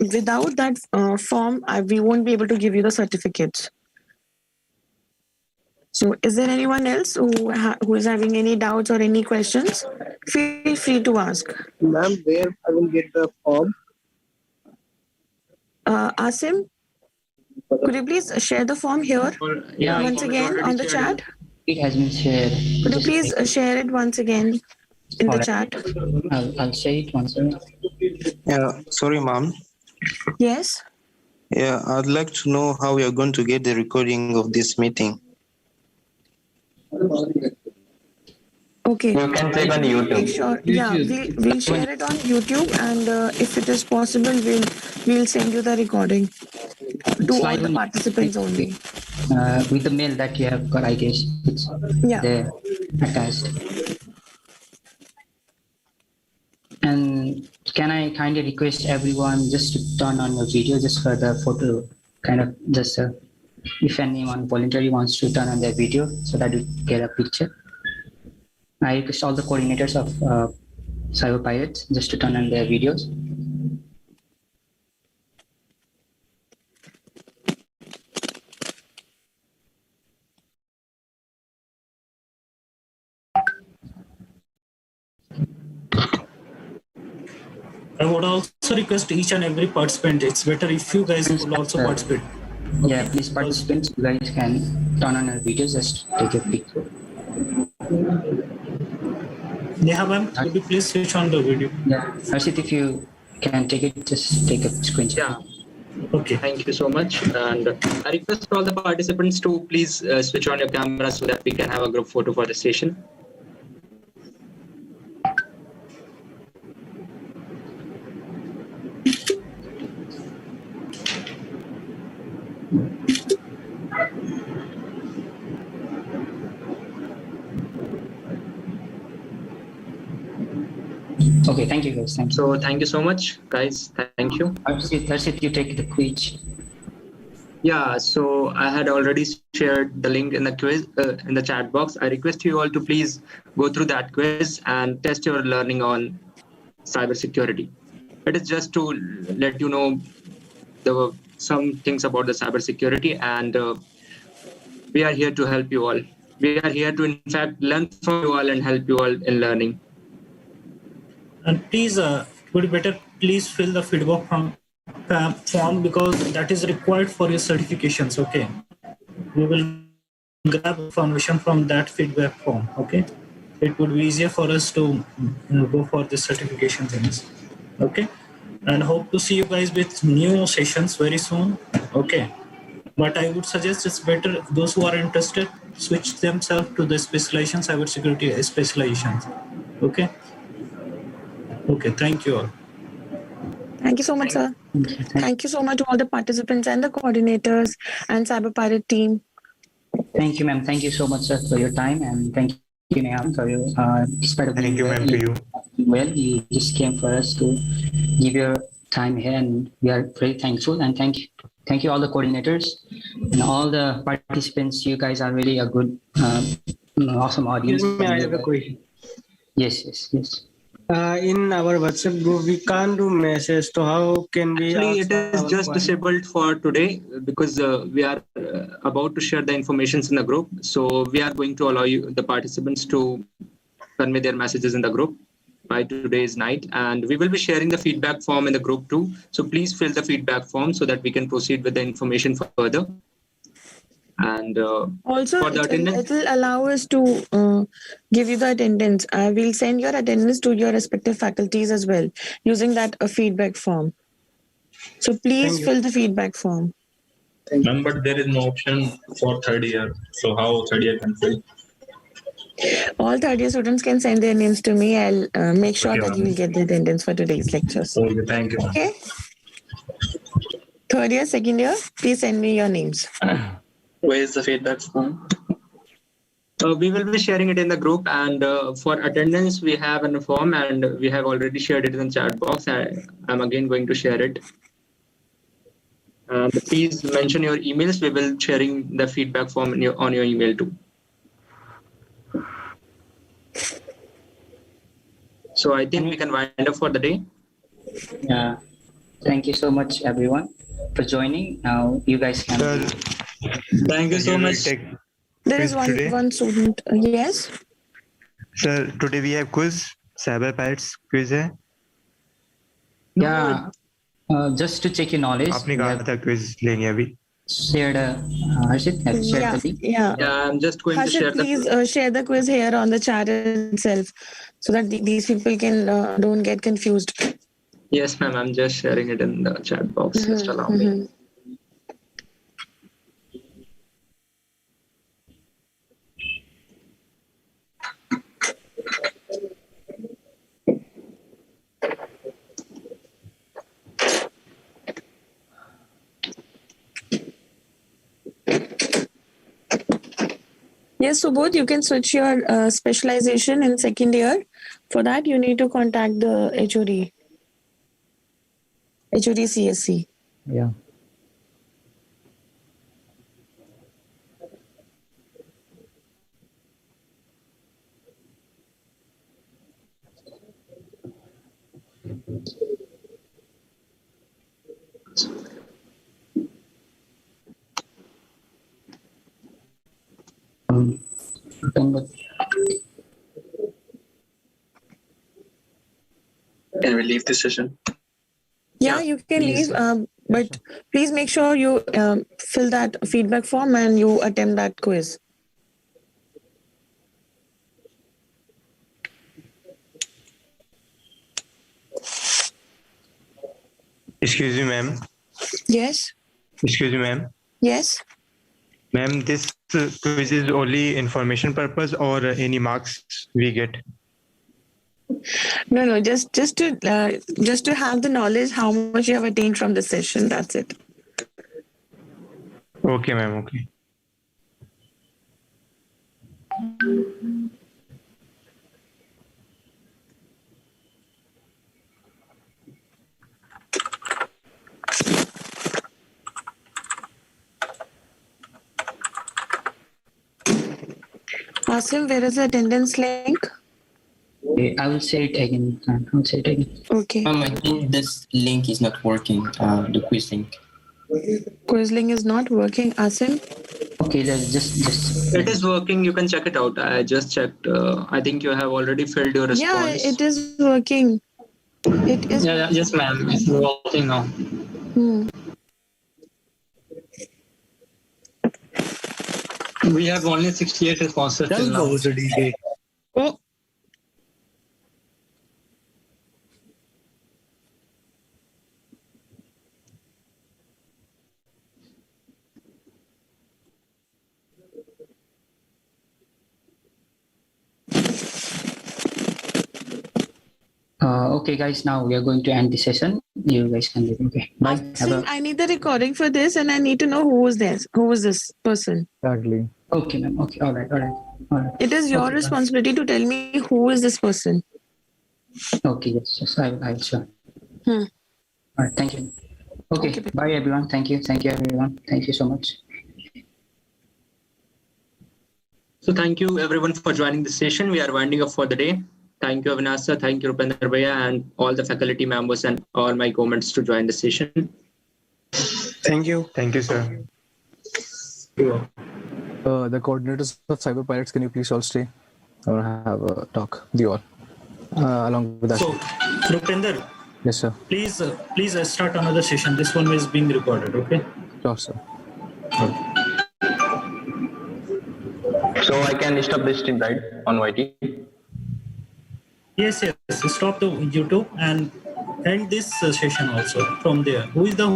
Without that form, we won't be able to give you the certificates. So is there anyone else who is having any doubts or any questions? Feel free to ask. Ma'am, where I will get the form? Asim, could you please share the form here once again on the chat? It has been shared. Could you please share it once again in the chat? I'll share it once again. Yeah, sorry, ma'am. Yes. Yeah, I'd like to know how we are going to get the recording of this meeting. Okay. You can check on YouTube. Sure. Yeah, we'll share it on YouTube, and if it is possible, we'll send you the recording to all the participants only. With the mail that you have got, I guess it's there attached. And can I kindly request everyone just to turn on your video just for the photo, kind of just if anyone voluntarily wants to turn on their video so that we get a picture. I request all the coordinators of Cyber Pirates just to turn on their videos. I would also request each and every participant, it's better if you guys will also participate. Yeah, please participants, you guys can turn on your videos, just take a picture. Neha ma'am, could you please switch on the video? Yeah, Harshit, if you can take it, just take a screenshot. Yeah. Okay. Thank you so much. And I request all the participants to please switch on your camera so that we can have a group photo for the session. Okay, thank you guys. So thank you so much, guys. Thank you. That's it. You take the quiz. Yeah, so I had already shared the link in the quiz in the chat box. I request you all to please go through that quiz and test your learning on cybersecurity. It is just to let you know some things about the cybersecurity, and we are here to help you all. We are here to, in fact, learn from you all and help you all in learning. And please, it would be better, please fill the feedback form because that is required for your certifications. Okay. We will grab information from that feedback form. Okay. It would be easier for us to go for the certification things. Okay. And hope to see you guys with new sessions very soon. Okay. But I would suggest it's better those who are interested switch themselves to the specialization, cybersecurity specializations. Okay. Okay. Thank you all. Thank you so much, sir. Thank you so much to all the participants and the coordinators and Cyber Pirate team. Thank you, ma'am. Thank you so much, sir, for your time, and thank you, Neham, for your despite of Thank you, ma'am, to you. Well, you just came for us to give your time here, and we are very thankful. And thank you all the coordinators and all the participants. You guys are really a good, awesome audience. Excuse me, I have a question. Yes. In our WhatsApp group, we can't do messages. So how can we? Actually, it is just disabled for today because we are about to share the informations in the group. So we are going to allow you, the participants, to convey their messages in the group by today's night. And we will be sharing the feedback form in the group too. So please fill the feedback form so that we can proceed with the information further. And also, for the attendance, it will allow us to give you the attendance. We'll send your attendance to your respective faculties as well using that feedback form. So please fill the feedback form. Ma'am, but there is no option for third year. So how third year can fill? All third year students can send their names to me. I'll make sure that you will get the attendance for today's lectures. Okay, thank you. Okay. Third year, second year, please send me your names. Where is the feedback form? We will be sharing it in the group, and for attendance, we have a form, and we have already shared it in the chat box. I'm again going to share it. And please mention your emails. We will sharing the feedback form on your email too. So I think we can wind up for the day. Yeah. Thank you so much, everyone, for joining. Now you guys can. Thank you so much. There is one student. Yes. Sir, today we have quiz. Cyber Pirates quiz है. Yeah. Just to check your knowledge. आपने कहा था quiz लेंगे अभी. Shared. Harshit, have you shared the link? Yeah. I'm just going Harshit, to share please share the quiz here on the chat itself, so that these people can don't get confused. Yes, ma'am. I'm just sharing it in the chat box. Just allow me. Yes, Subodh, you can switch your specialization in second year. For that, you need to contact the HOD CSC. Yeah. Can we leave this session? Yeah, you can leave, but please make sure you fill that feedback form and you attempt that quiz. Excuse me, ma'am. Yes. Excuse me, ma'am. Yes. Ma'am, this quiz is only information purpose or any marks we get? No, just to have the knowledge how much you have attained from the session. That's it. Okay, ma'am. Okay. Asim, where is the attendance link? Okay, I will say it again. I will say it again. Okay. I think this link is not working, the quiz link. Quiz link is not working, Asim. Okay, just. It is working. You can check it out. I just checked. I think you have already filled your response. Yeah, it is working. It is. Yeah, yes, ma'am. It's working now. We have only 68 responses till now. Oh. Okay, guys. Now we are going to end the session. You guys can leave. Okay. Bye. Asim, I need the recording for this, and I need to know who is this. Who is this person? Exactly. Okay, ma'am. Okay. All right. It is your responsibility to tell me who is this person. Okay. Yes. I will sure. Hmm. All right. Thank you. Okay. Bye, everyone. Thank you. Thank you, everyone. Thank you so much. So thank you everyone for joining the session. We are winding up for the day. Thank you, Avinash sir. Thank you, Rupender Bhaiya, and all the faculty members and all my comments to join the session. Thank you. Thank you, sir. The coordinators of Cyber Pirates, can you please all stay? I want to have a talk with you all. Along with that. So, Rupender, yes, sir. please start another session. This one is being recorded, okay? Sure, sir. So I can stop this stream, right, on YT? Yes. Stop the YouTube and end this session also from there. Who is the